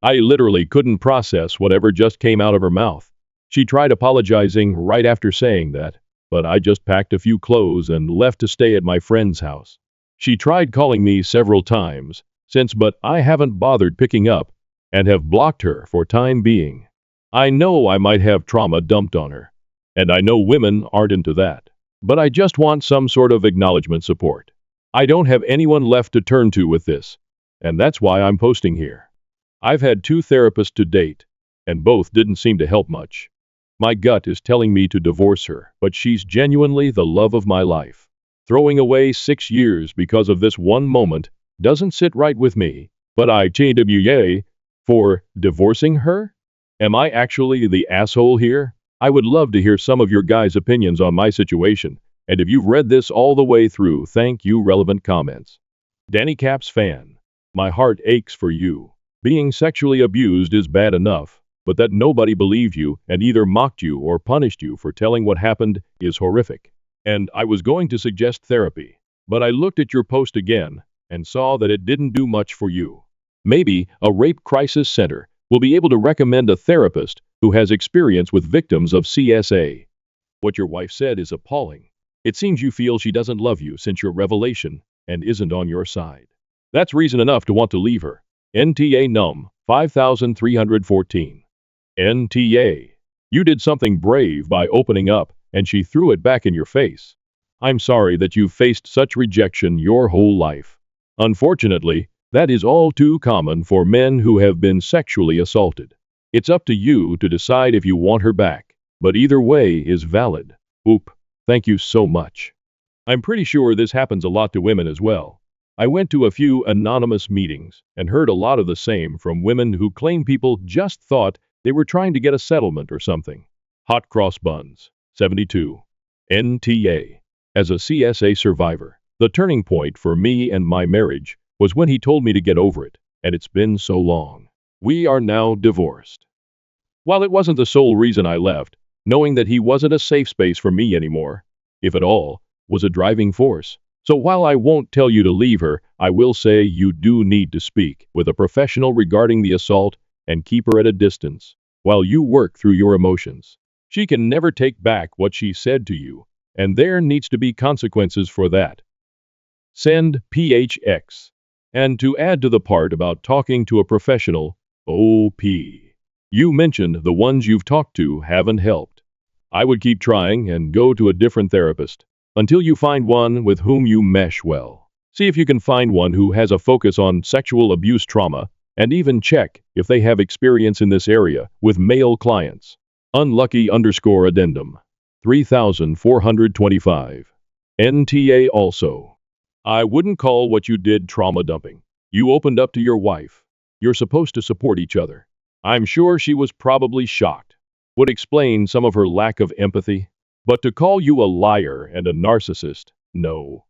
I literally couldn't process whatever just came out of her mouth. She tried apologizing right after saying that, but I just packed a few clothes and left to stay at my friend's house. She tried calling me several times since, but I haven't bothered picking up and have blocked her for time being. I know I might have trauma dumped on her, and I know women aren't into that, but I just want some sort of acknowledgement support. I don't have anyone left to turn to with this, and that's why I'm posting here. I've had 2 therapists to date, and both didn't seem to help much. My gut is telling me to divorce her, but she's genuinely the love of my life. Throwing away 6 years because of this one moment doesn't sit right with me, but I TWA for divorcing her? Am I actually the asshole here? I would love to hear some of your guys' opinions on my situation, and if you've read this all the way through, thank you. Relevant comments. Danny Caps fan. My heart aches for you. Being sexually abused is bad enough, but that nobody believed you and either mocked you or punished you for telling what happened is horrific. And I was going to suggest therapy, but I looked at your post again and saw that it didn't do much for you. Maybe a rape crisis center will be able to recommend a therapist who has experience with victims of CSA. What your wife said is appalling. It seems you feel she doesn't love you since your revelation and isn't on your side. That's reason enough to want to leave her. NTA Num 5314. NTA. You did something brave by opening up, and she threw it back in your face. I'm sorry that you've faced such rejection your whole life. Unfortunately, that is all too common for men who have been sexually assaulted. It's up to you to decide if you want her back, but either way is valid. Oop, thank you so much. I'm pretty sure this happens a lot to women as well. I went to a few anonymous meetings and heard a lot of the same from women who claim people just thought they were trying to get a settlement or something. Hot Cross Buns, 72. NTA. As a CSA survivor, the turning point for me and my marriage was when he told me to get over it, and it's been so long. We are now divorced. While it wasn't the sole reason I left, knowing that he wasn't a safe space for me anymore, if at all, was a driving force. So while I won't tell you to leave her, I will say you do need to speak with a professional regarding the assault and keep her at a distance while you work through your emotions. She can never take back what she said to you, and there needs to be consequences for that. Send PHX. And to add to the part about talking to a professional, OP. You mentioned the ones you've talked to haven't helped. I would keep trying and go to a different therapist until you find one with whom you mesh well. See if you can find one who has a focus on sexual abuse trauma, and even check if they have experience in this area with male clients. Unlucky_addendum 3425. NTA also. I wouldn't call what you did trauma dumping. You opened up to your wife. You're supposed to support each other. I'm sure she was probably shocked. Would explain some of her lack of empathy. But to call you a liar and a narcissist, no.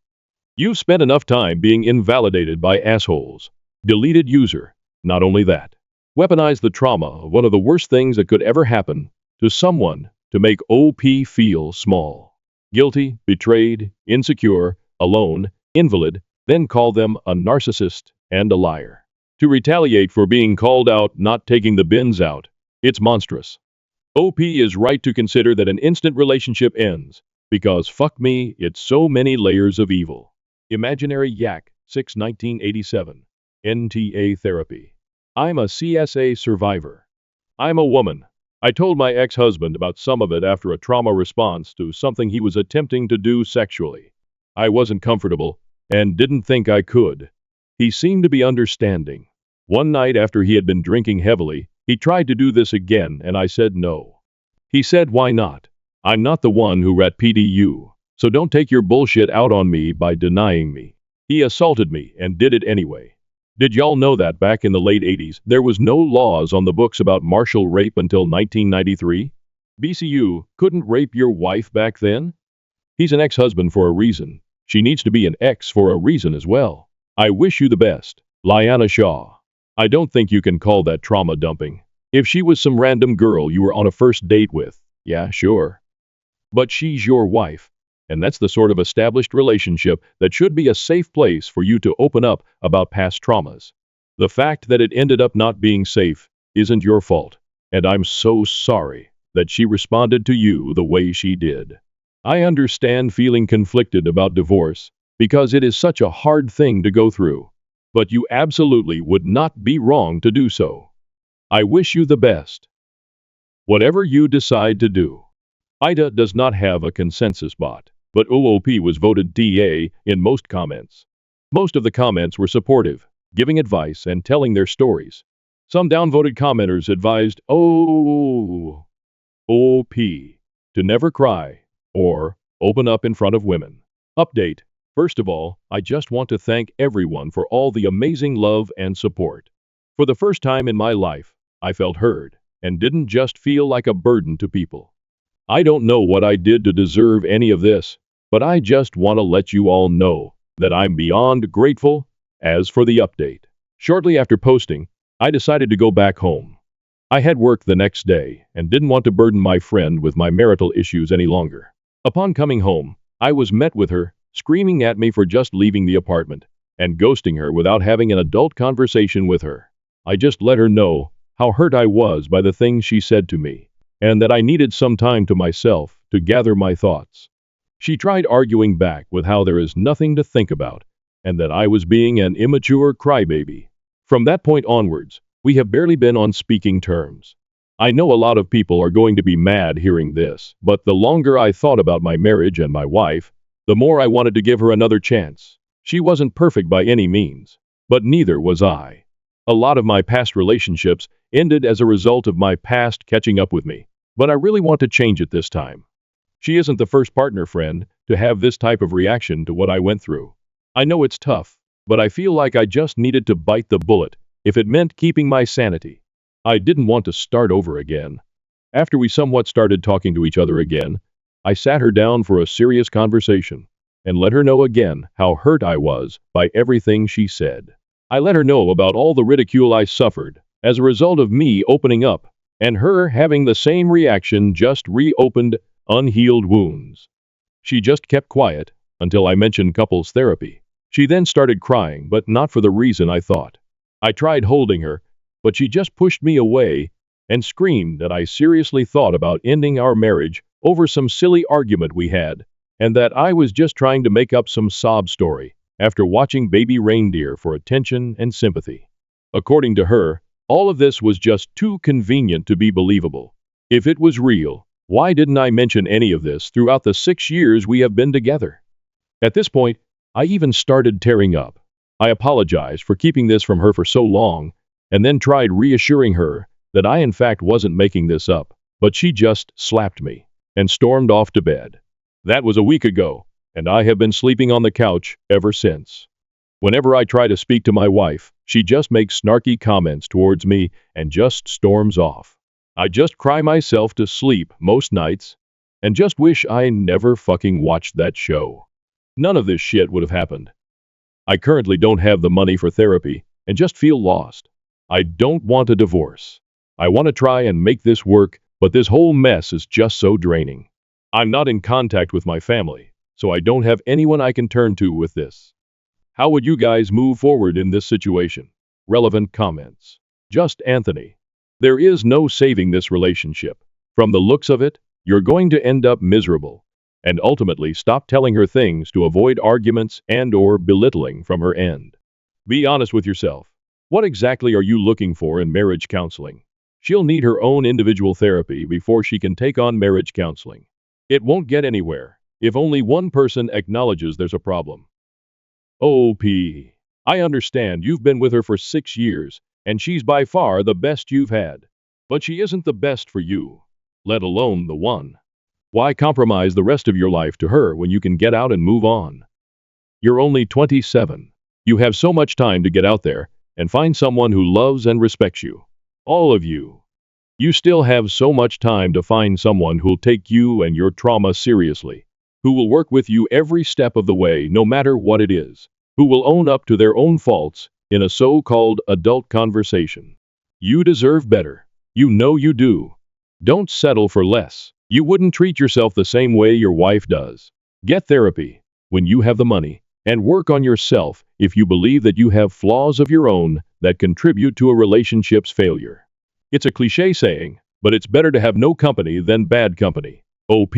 You've spent enough time being invalidated by assholes. Deleted user. Not only that. Weaponize the trauma of one of the worst things that could ever happen to someone to make OP feel small. Guilty, betrayed, insecure, alone, invalid, then call them a narcissist and a liar. To retaliate for being called out, not taking the bins out. It's monstrous. OP is right to consider that an instant relationship ends, because fuck me, it's so many layers of evil. Imaginary Yak, 6/1987. NTA Therapy. I'm a CSA survivor. I'm a woman. I told my ex-husband about some of it after a trauma response to something he was attempting to do sexually. I wasn't comfortable and didn't think I could. He seemed to be understanding. One night after he had been drinking heavily, he tried to do this again and I said no. He said, why not? I'm not the one who rat PDU, so don't take your bullshit out on me by denying me. He assaulted me and did it anyway. Did y'all know that back in the late 80s, there was no laws on the books about martial rape until 1993? BCU couldn't rape your wife back then? He's an ex-husband for a reason. She needs to be an ex for a reason as well. I wish you the best, Liana Shaw. I don't think you can call that trauma dumping. If she was some random girl you were on a first date with, yeah, sure. But she's your wife, and that's the sort of established relationship that should be a safe place for you to open up about past traumas. The fact that it ended up not being safe isn't your fault, and I'm so sorry that she responded to you the way she did. I understand feeling conflicted about divorce because it is such a hard thing to go through, but you absolutely would not be wrong to do so. I wish you the best. Whatever you decide to do. AITA does not have a consensus bot, but OOP was voted DA in most comments. Most of the comments were supportive, giving advice and telling their stories. Some downvoted commenters advised OOP to never cry or open up in front of women. Update. First of all, I just want to thank everyone for all the amazing love and support. For the first time in my life, I felt heard and didn't just feel like a burden to people. I don't know what I did to deserve any of this, but I just want to let you all know that I'm beyond grateful. As for the update, shortly after posting, I decided to go back home. I had work the next day and didn't want to burden my friend with my marital issues any longer. Upon coming home, I was met with her screaming at me for just leaving the apartment and ghosting her without having an adult conversation with her. I just let her know how hurt I was by the things she said to me, and that I needed some time to myself to gather my thoughts. She tried arguing back with how there is nothing to think about, and that I was being an immature crybaby. From that point onwards, we have barely been on speaking terms. I know a lot of people are going to be mad hearing this, but the longer I thought about my marriage and my wife, the more I wanted to give her another chance. She wasn't perfect by any means, but neither was I. A lot of my past relationships ended as a result of my past catching up with me, but I really want to change it this time. She isn't the first partner friend to have this type of reaction to what I went through. I know it's tough, but I feel like I just needed to bite the bullet if it meant keeping my sanity. I didn't want to start over again. After we somewhat started talking to each other again, I sat her down for a serious conversation and let her know again how hurt I was by everything she said. I let her know about all the ridicule I suffered as a result of me opening up, and her having the same reaction just reopened unhealed wounds. She just kept quiet until I mentioned couples therapy. She then started crying, but not for the reason I thought. I tried holding her, but she just pushed me away and screamed that I seriously thought about ending our marriage over some silly argument we had, and that I was just trying to make up some sob story after watching Baby Reindeer for attention and sympathy. According to her, all of this was just too convenient to be believable. If it was real, why didn't I mention any of this throughout the 6 years we have been together? At this point, I even started tearing up. I apologized for keeping this from her for so long, and then tried reassuring her that I in fact wasn't making this up, but she just slapped me and stormed off to bed. That was a week ago, and I have been sleeping on the couch ever since. Whenever I try to speak to my wife, she just makes snarky comments towards me and just storms off. I just cry myself to sleep most nights and just wish I never fucking watched that show. None of this shit would have happened. I currently don't have the money for therapy and just feel lost. I don't want a divorce. I want to try and make this work, but this whole mess is just so draining. I'm not in contact with my family, so I don't have anyone I can turn to with this. How would you guys move forward in this situation? Relevant comments. Just Anthony. There is no saving this relationship. From the looks of it, you're going to end up miserable, and ultimately stop telling her things to avoid arguments and/or belittling from her end. Be honest with yourself. What exactly are you looking for in marriage counseling? She'll need her own individual therapy before she can take on marriage counseling. It won't get anywhere if only one person acknowledges there's a problem. OP. I understand you've been with her for 6 years, and she's by far the best you've had. But she isn't the best for you, let alone the one. Why compromise the rest of your life to her when you can get out and move on? You're only 27. You have so much time to get out there and find someone who loves and respects you. All of you. You still have so much time to find someone who'll take you and your trauma seriously, who will work with you every step of the way no matter what it is, who will own up to their own faults in a so-called adult conversation. You deserve better. You know you do. Don't settle for less. You wouldn't treat yourself the same way your wife does. Get therapy when you have the money, and work on yourself if you believe that you have flaws of your own that contribute to a relationship's failure. It's a cliché saying, but it's better to have no company than bad company. OP.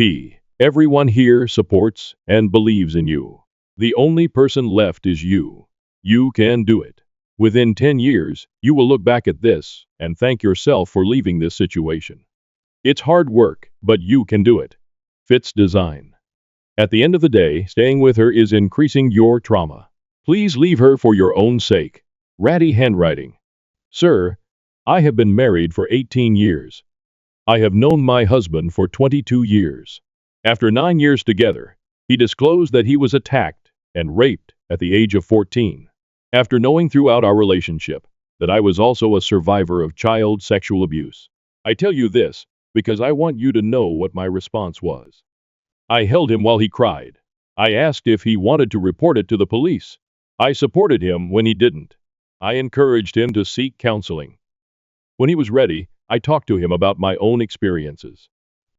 Everyone here supports and believes in you. The only person left is you. You can do it. Within 10 years, you will look back at this and thank yourself for leaving this situation. It's hard work, but you can do it. Fits design. At the end of the day, staying with her is increasing your trauma. Please leave her for your own sake. Ratty handwriting. Sir, I have been married for 18 years. I have known my husband for 22 years. After 9 years together, he disclosed that he was attacked and raped at the age of 14. After knowing throughout our relationship that I was also a survivor of child sexual abuse. I tell you this because I want you to know what my response was. I held him while he cried. I asked if he wanted to report it to the police. I supported him when he didn't. I encouraged him to seek counseling. When he was ready, I talked to him about my own experiences.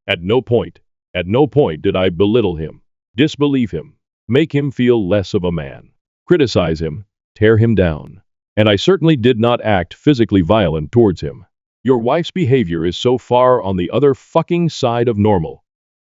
At no point did I belittle him, disbelieve him, make him feel less of a man, criticize him, tear him down. And I certainly did not act physically violent towards him. Your wife's behavior is so far on the other fucking side of normal.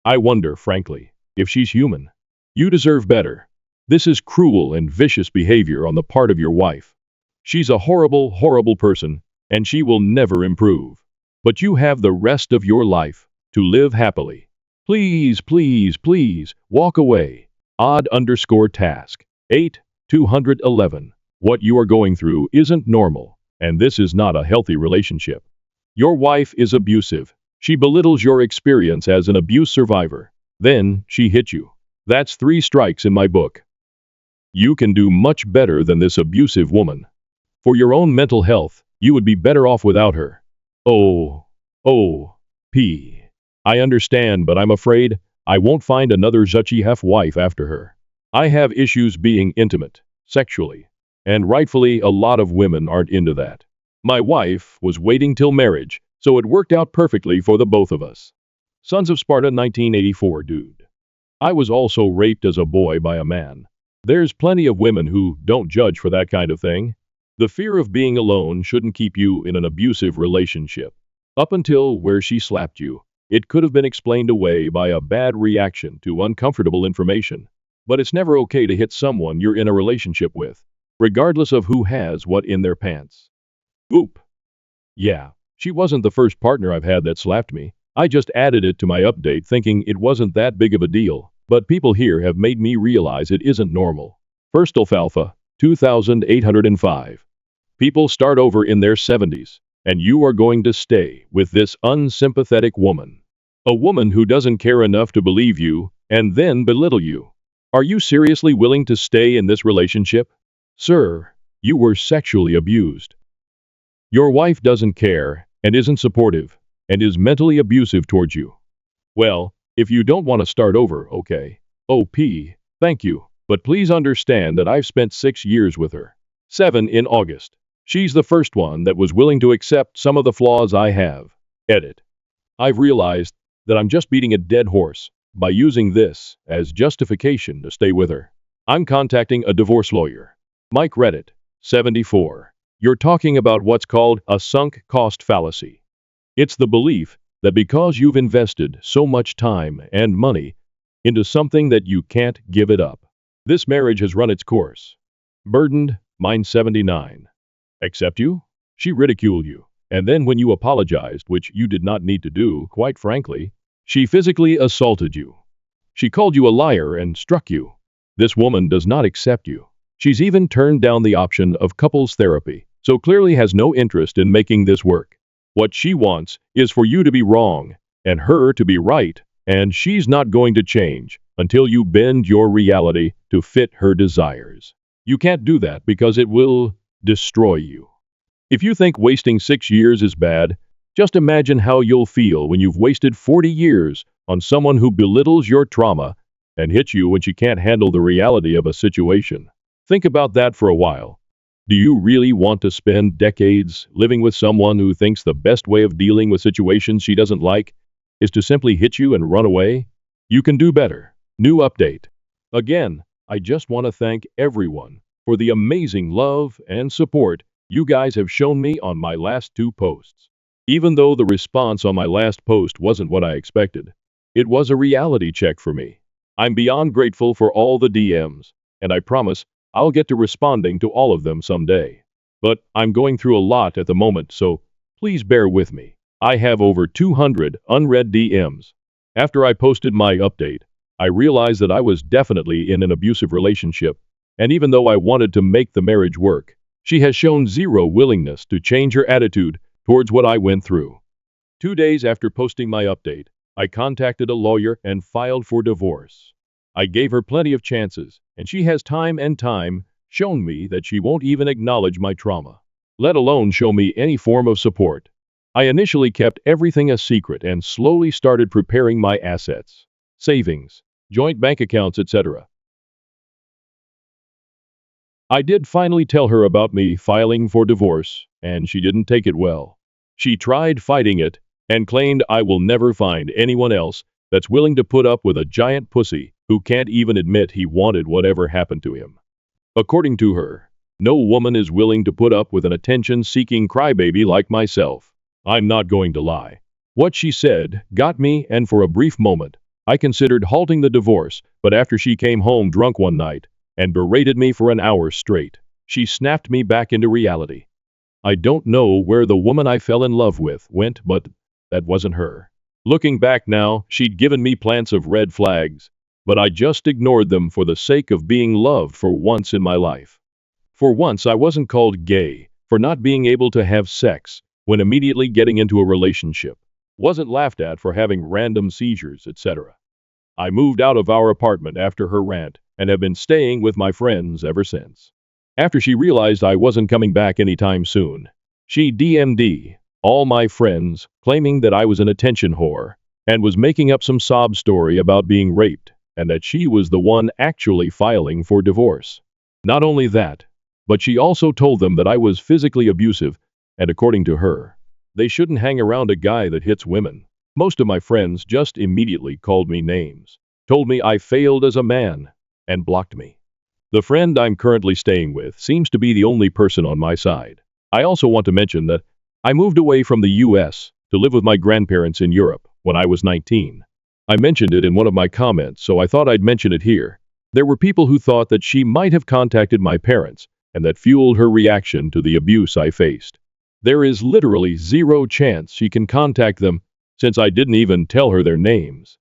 I wonder, frankly, if she's human. You deserve better. This is cruel and vicious behavior on the part of your wife. She's a horrible, horrible person, and she will never improve. But you have the rest of your life to live happily. Please, please, please, walk away. Odd_task. 8/211. What you are going through isn't normal, and this is not a healthy relationship. Your wife is abusive. She belittles your experience as an abuse survivor. Then she hit you. That's 3 strikes in my book. You can do much better than this abusive woman. For your own mental health, you would be better off without her. P. I understand, but I'm afraid I won't find another Zachiev wife after her. I have issues being intimate, sexually, and rightfully a lot of women aren't into that. My wife was waiting till marriage, so it worked out perfectly for the both of us. Sons of Sparta 1984 dude. I was also raped as a boy by a man. There's plenty of women who don't judge for that kind of thing. The fear of being alone shouldn't keep you in an abusive relationship. Up until where she slapped you, it could have been explained away by a bad reaction to uncomfortable information. But it's never okay to hit someone you're in a relationship with, regardless of who has what in their pants. Oop. Yeah, she wasn't the first partner I've had that slapped me. I just added it to my update thinking it wasn't that big of a deal, but people here have made me realize it isn't normal. First Alfalfa, 2805. People start over in their 70s, and you are going to stay with this unsympathetic woman. A woman who doesn't care enough to believe you and then belittle you. Are you seriously willing to stay in this relationship? Sir, you were sexually abused. Your wife doesn't care and isn't supportive and is mentally abusive towards you. Well, if you don't want to start over, okay. OP, thank you, but please understand that I've spent 6 years with her. 7 in August. She's the first one that was willing to accept some of the flaws I have. Edit. I've realized that I'm just beating a dead horse by using this as justification to stay with her. I'm contacting a divorce lawyer. Mike Reddit, 74. You're talking about what's called a sunk cost fallacy. It's the belief that because you've invested so much time and money into something that you can't give it up. This marriage has run its course. Burdened, mine 79. Accept you? She ridiculed you. And then when you apologized, which you did not need to do, quite frankly, she physically assaulted you. She called you a liar and struck you. This woman does not accept you. She's even turned down the option of couples therapy, so clearly has no interest in making this work. What she wants is for you to be wrong and her to be right, and she's not going to change until you bend your reality to fit her desires. You can't do that because it will destroy you. If you think wasting 6 years is bad, just imagine how you'll feel when you've wasted 40 years on someone who belittles your trauma and hits you when she can't handle the reality of a situation. Think about that for a while. Do you really want to spend decades living with someone who thinks the best way of dealing with situations she doesn't like is to simply hit you and run away? You can do better. New update. Again, I just want to thank everyone for the amazing love and support you guys have shown me on my last 2 posts. Even though the response on my last post wasn't what I expected, it was a reality check for me. I'm beyond grateful for all the DMs, and I promise I'll get to responding to all of them someday. But I'm going through a lot at the moment, so please bear with me. I have over 200 unread DMs. After I posted my update, I realized that I was definitely in an abusive relationship, and even though I wanted to make the marriage work, she has shown zero willingness to change her attitude towards what I went through. 2 days after posting my update, I contacted a lawyer and filed for divorce. I gave her plenty of chances, and she has time and time shown me that she won't even acknowledge my trauma, let alone show me any form of support. I initially kept everything a secret and slowly started preparing my assets, savings, joint bank accounts, etc. I did finally tell her about me filing for divorce, and she didn't take it well. She tried fighting it and claimed I will never find anyone else that's willing to put up with a giant pussy who can't even admit he wanted whatever happened to him. According to her, no woman is willing to put up with an attention-seeking crybaby like myself. I'm not going to lie. What she said got me, and for a brief moment, I considered halting the divorce, but after she came home drunk one night and berated me for an hour straight, she snapped me back into reality. I don't know where the woman I fell in love with went, but that wasn't her. Looking back now, she'd given me plants of red flags, but I just ignored them for the sake of being loved for once in my life. For once, I wasn't called gay for not being able to have sex when immediately getting into a relationship. Wasn't laughed at for having random seizures, etc. I moved out of our apartment after her rant and have been staying with my friends ever since. After she realized I wasn't coming back anytime soon, she DM'd all my friends, claiming that I was an attention whore and was making up some sob story about being raped and that she was the one actually filing for divorce. Not only that, but she also told them that I was physically abusive, and according to her, they shouldn't hang around a guy that hits women. Most of my friends just immediately called me names, told me I failed as a man, and blocked me. The friend I'm currently staying with seems to be the only person on my side. I also want to mention that I moved away from the US to live with my grandparents in Europe when I was 19. I mentioned it in one of my comments, so I thought I'd mention it here. There were people who thought that she might have contacted my parents, and that fueled her reaction to the abuse I faced. There is literally zero chance she can contact them, since I didn't even tell her their names.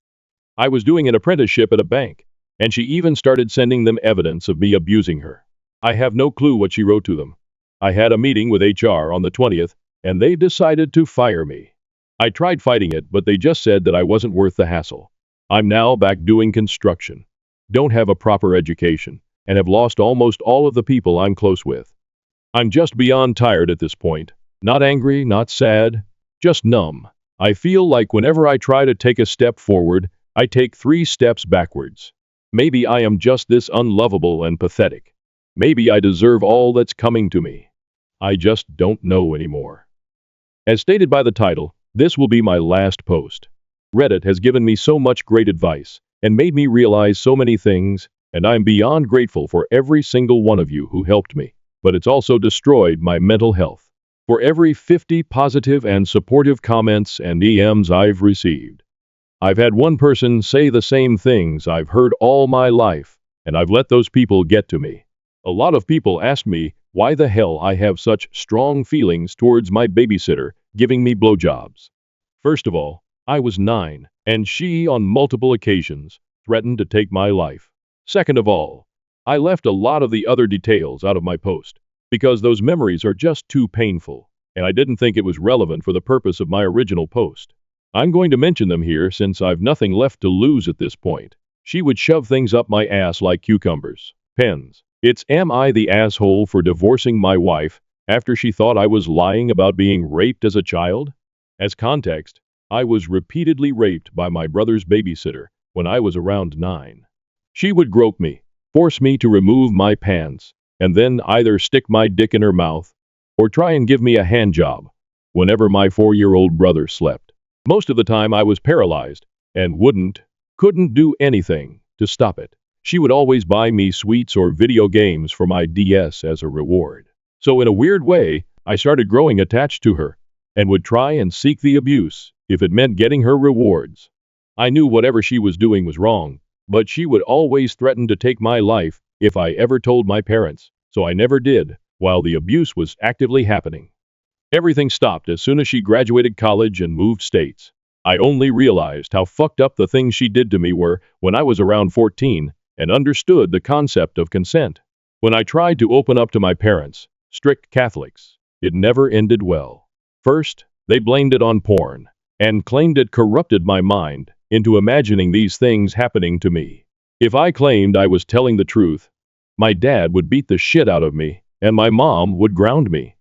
I was doing an apprenticeship at a bank, and she even started sending them evidence of me abusing her. I have no clue what she wrote to them. I had a meeting with HR on the 20th, and they decided to fire me. I tried fighting it, but they just said that I wasn't worth the hassle. I'm now back doing construction, don't have a proper education, and have lost almost all of the people I'm close with. I'm just beyond tired at this point. Not angry, not sad, just numb. I feel like whenever I try to take a step forward, I take 3 steps backwards. Maybe I am just this unlovable and pathetic. Maybe I deserve all that's coming to me. I just don't know anymore. As stated by the title, this will be my last post. Reddit has given me so much great advice and made me realize so many things, and I'm beyond grateful for every single one of you who helped me, but it's also destroyed my mental health. For every 50 positive and supportive comments and DMs I've received, I've had one person say the same things I've heard all my life, and I've let those people get to me. A lot of people ask me why the hell I have such strong feelings towards my babysitter giving me blowjobs. First of all, I was 9, and she, on multiple occasions, threatened to take my life. Second of all, I left a lot of the other details out of my post, because those memories are just too painful, and I didn't think it was relevant for the purpose of my original post. I'm going to mention them here since I've nothing left to lose at this point. She would shove things up my ass like cucumbers, pens. It's am I the asshole for divorcing my wife after she thought I was lying about being raped as a child? As context, I was repeatedly raped by my brother's babysitter when I was around 9. She would grope me, force me to remove my pants, and then either stick my dick in her mouth or try and give me a hand job whenever my 4-year-old brother slept. Most of the time I was paralyzed and couldn't do anything to stop it. She would always buy me sweets or video games for my DS as a reward. So in a weird way, I started growing attached to her and would try and seek the abuse if it meant getting her rewards. I knew whatever she was doing was wrong, but she would always threaten to take my life if I ever told my parents, so I never did, while the abuse was actively happening. Everything stopped as soon as she graduated college and moved states. I only realized how fucked up the things she did to me were when I was around 14 and understood the concept of consent. When I tried to open up to my parents, strict Catholics, it never ended well. First, they blamed it on porn and claimed it corrupted my mind into imagining these things happening to me. If I claimed I was telling the truth, my dad would beat the shit out of me, and my mom would ground me.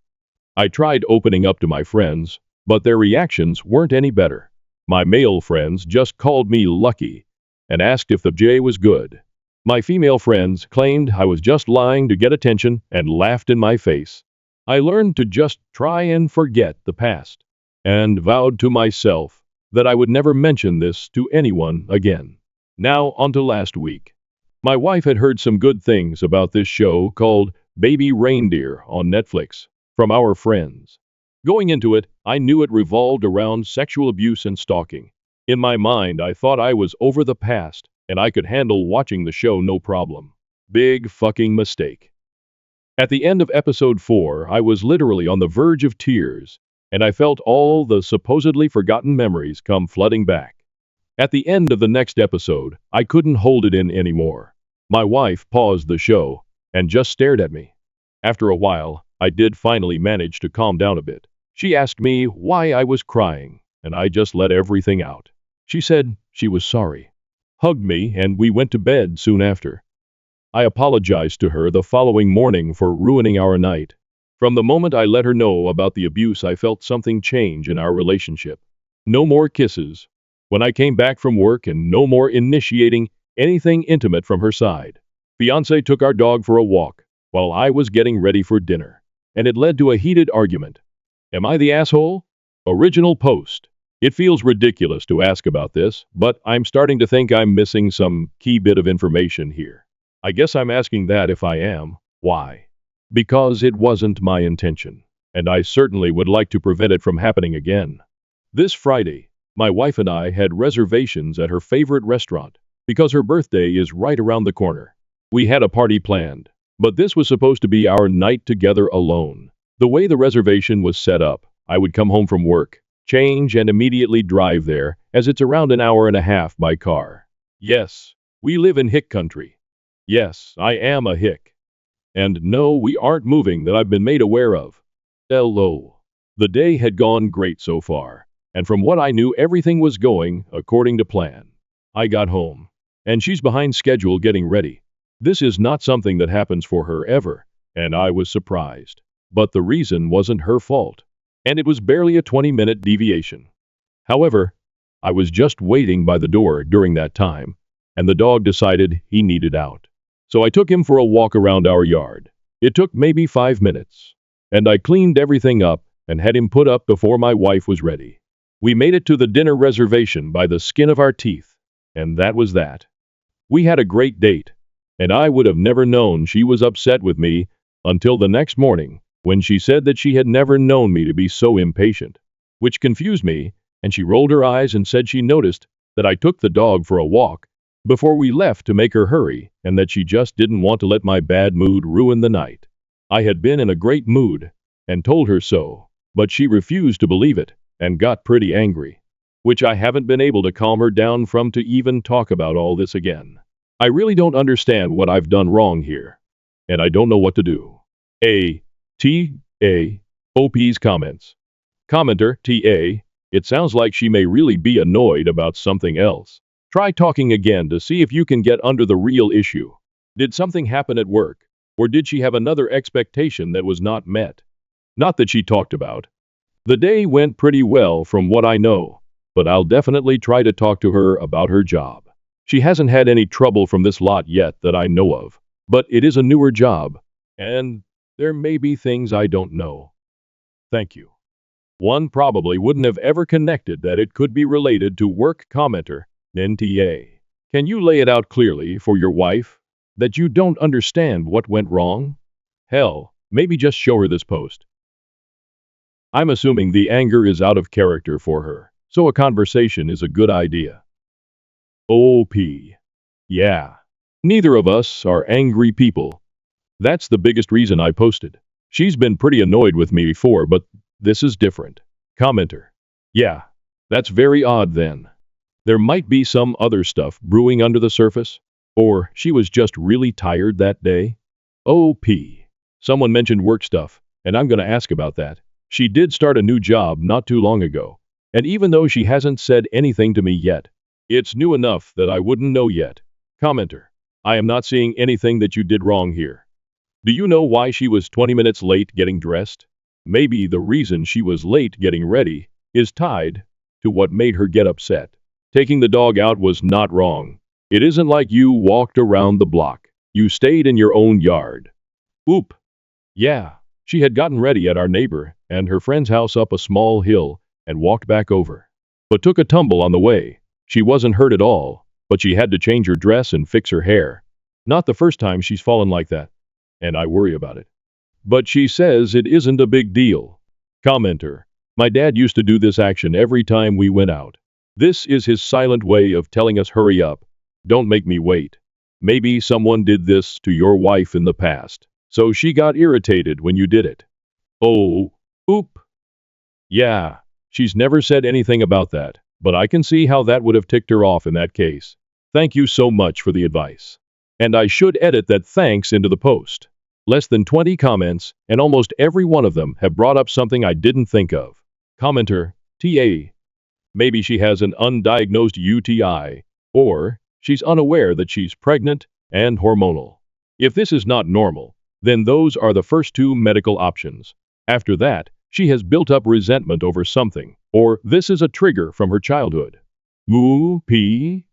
I tried opening up to my friends, but their reactions weren't any better. My male friends just called me lucky and asked if the J was good. My female friends claimed I was just lying to get attention and laughed in my face. I learned to just try and forget the past, and vowed to myself that I would never mention this to anyone again. Now on to last week. My wife had heard some good things about this show called Baby Reindeer on Netflix from our friends. Going into it, I knew it revolved around sexual abuse and stalking. In my mind, I thought I was over the past, and I could handle watching the show no problem. Big fucking mistake. At the end of episode 4, I was literally on the verge of tears, and I felt all the supposedly forgotten memories come flooding back. At the end of the next episode, I couldn't hold it in anymore. My wife paused the show and just stared at me. After a while, I did finally manage to calm down a bit. She asked me why I was crying, and I just let everything out. She said she was sorry, hugged me, and we went to bed soon after. I apologized to her the following morning for ruining our night. From the moment I let her know about the abuse, I felt something change in our relationship. No more kisses when I came back from work, and no more initiating anything intimate from her side. Fiancé took our dog for a walk while I was getting ready for dinner, and it led to a heated argument. Am I the asshole? Original post. It feels ridiculous to ask about this, but I'm starting to think I'm missing some key bit of information here. I guess I'm asking that if I am. Why? Because it wasn't my intention, and I certainly would like to prevent it from happening again. This Friday, my wife and I had reservations at her favorite restaurant because her birthday is right around the corner. We had a party planned, but this was supposed to be our night together alone. The way the reservation was set up, I would come home from work, change, and immediately drive there, as it's around an hour and a half by car. Yes, we live in hick country. Yes, I am a hick. And no, we aren't moving that I've been made aware of. Hello. The day had gone great so far, and from what I knew, everything was going according to plan. I got home, and she's behind schedule getting ready. This is not something that happens for her ever, and I was surprised. But the reason wasn't her fault, and it was barely a 20-minute deviation. However, I was just waiting by the door during that time, and the dog decided he needed out. So I took him for a walk around our yard. It took maybe 5 minutes, and I cleaned everything up and had him put up before my wife was ready. We made it to the dinner reservation by the skin of our teeth, and that was that. We had a great date, and I would have never known she was upset with me until the next morning, when she said that she had never known me to be so impatient, which confused me, and she rolled her eyes and said she noticed that I took the dog for a walk before we left to make her hurry, and that she just didn't want to let my bad mood ruin the night. I had been in a great mood and told her so, but she refused to believe it and got pretty angry, which I haven't been able to calm her down from to even talk about all this again. I really don't understand what I've done wrong here, and I don't know what to do. OP's comments. Commenter, TA, it sounds like she may really be annoyed about something else. Try talking again to see if you can get under the real issue. Did something happen at work, or did she have another expectation that was not met? Not that she talked about. The day went pretty well from what I know, but I'll definitely try to talk to her about her job. She hasn't had any trouble from this lot yet that I know of, but it is a newer job, and there may be things I don't know. Thank you. One probably wouldn't have ever connected that it could be related to work. Commenter, NTA. Can you lay it out clearly for your wife that you don't understand what went wrong? Hell, maybe just show her this post. I'm assuming the anger is out of character for her, so a conversation is a good idea. OP. Yeah. Neither of us are angry people. That's the biggest reason I posted. She's been pretty annoyed with me before, but this is different. Commenter. Yeah. That's very odd then. There might be some other stuff brewing under the surface, or she was just really tired that day. OP. Someone mentioned work stuff, and I'm going to ask about that. She did start a new job not too long ago, and even though she hasn't said anything to me yet, it's new enough that I wouldn't know yet. Commenter. I am not seeing anything that you did wrong here. Do you know why she was 20 minutes late getting dressed? Maybe the reason she was late getting ready is tied to what made her get upset. Taking the dog out was not wrong. It isn't like you walked around the block. You stayed in your own yard. Oop. Yeah, she had gotten ready at our neighbor and her friend's house up a small hill and walked back over, but took a tumble on the way. She wasn't hurt at all, but she had to change her dress and fix her hair. Not the first time she's fallen like that, and I worry about it. But she says it isn't a big deal. Commenter. My dad used to do this action every time we went out. This is his silent way of telling us hurry up. Don't make me wait. Maybe someone did this to your wife in the past, so she got irritated when you did it. Oh, oop. Yeah, she's never said anything about that, but I can see how that would have ticked her off in that case. Thank you so much for the advice. And I should edit that thanks into the post. Less than 20 comments, and almost every one of them have brought up something I didn't think of. Commenter, TA. Maybe she has an undiagnosed UTI, or she's unaware that she's pregnant and hormonal. If this is not normal, then those are the first two medical options. After that, she has built up resentment over something, or this is a trigger from her childhood. UTI?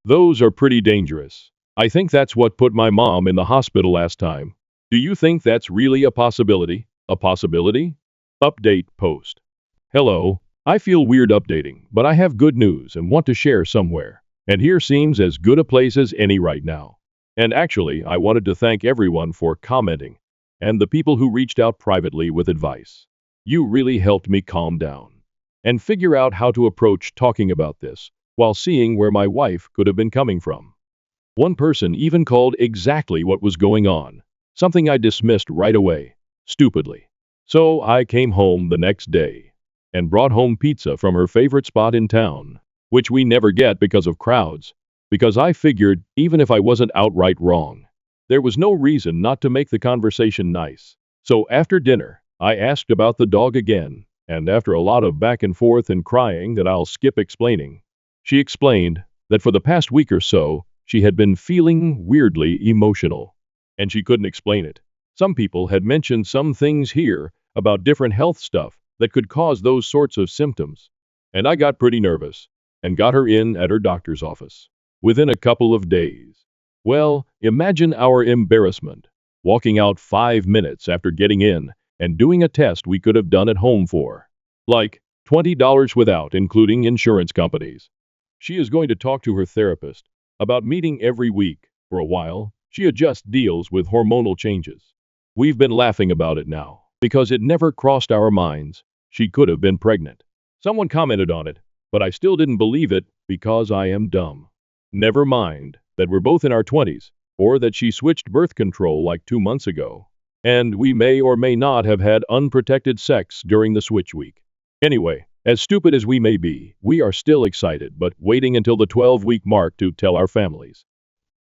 Those are pretty dangerous. I think that's what put my mom in the hospital last time. Do you think that's really a possibility? A possibility? Update post. Hello, I feel weird updating, but I have good news and want to share somewhere. And here seems as good a place as any right now. And actually, I wanted to thank everyone for commenting, and the people who reached out privately with advice. You really helped me calm down and figure out how to approach talking about this while seeing where my wife could have been coming from. One person even called exactly what was going on, something I dismissed right away, stupidly. So I came home the next day and brought home pizza from her favorite spot in town, which we never get because of crowds, because I figured even if I wasn't outright wrong, there was no reason not to make the conversation nice. So after dinner, I asked about the dog again, and after a lot of back and forth and crying that I'll skip explaining, she explained that for the past week or so, she had been feeling weirdly emotional, and she couldn't explain it. Some people had mentioned some things here about different health stuff that could cause those sorts of symptoms, and I got pretty nervous and got her in at her doctor's office within a couple of days. Well, imagine our embarrassment, walking out 5 minutes after getting in and doing a test we could have done at home for, like $20 without including insurance companies. She is going to talk to her therapist about meeting every week for a while. She adjusts deals with hormonal changes. We've been laughing about it now because it never crossed our minds she could have been pregnant. Someone commented on it, but I still didn't believe it because I am dumb. Never mind that we're both in our 20s, or that she switched birth control like 2 months ago, and we may or may not have had unprotected sex during the switch week. Anyway, as stupid as we may be, we are still excited but waiting until the 12-week mark to tell our families.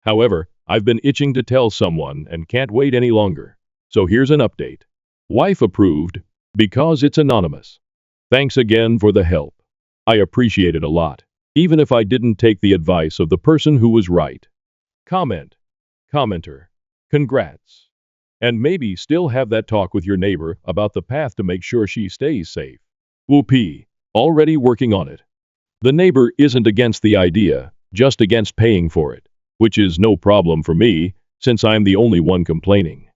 However, I've been itching to tell someone and can't wait any longer. So here's an update. Wife approved because it's anonymous. Thanks again for the help. I appreciate it a lot, even if I didn't take the advice of the person who was right. Commenter. Congrats. And maybe still have that talk with your neighbor about the path to make sure she stays safe. Whoopee. Already working on it. The neighbor isn't against the idea, just against paying for it, which is no problem for me, since I'm the only one complaining.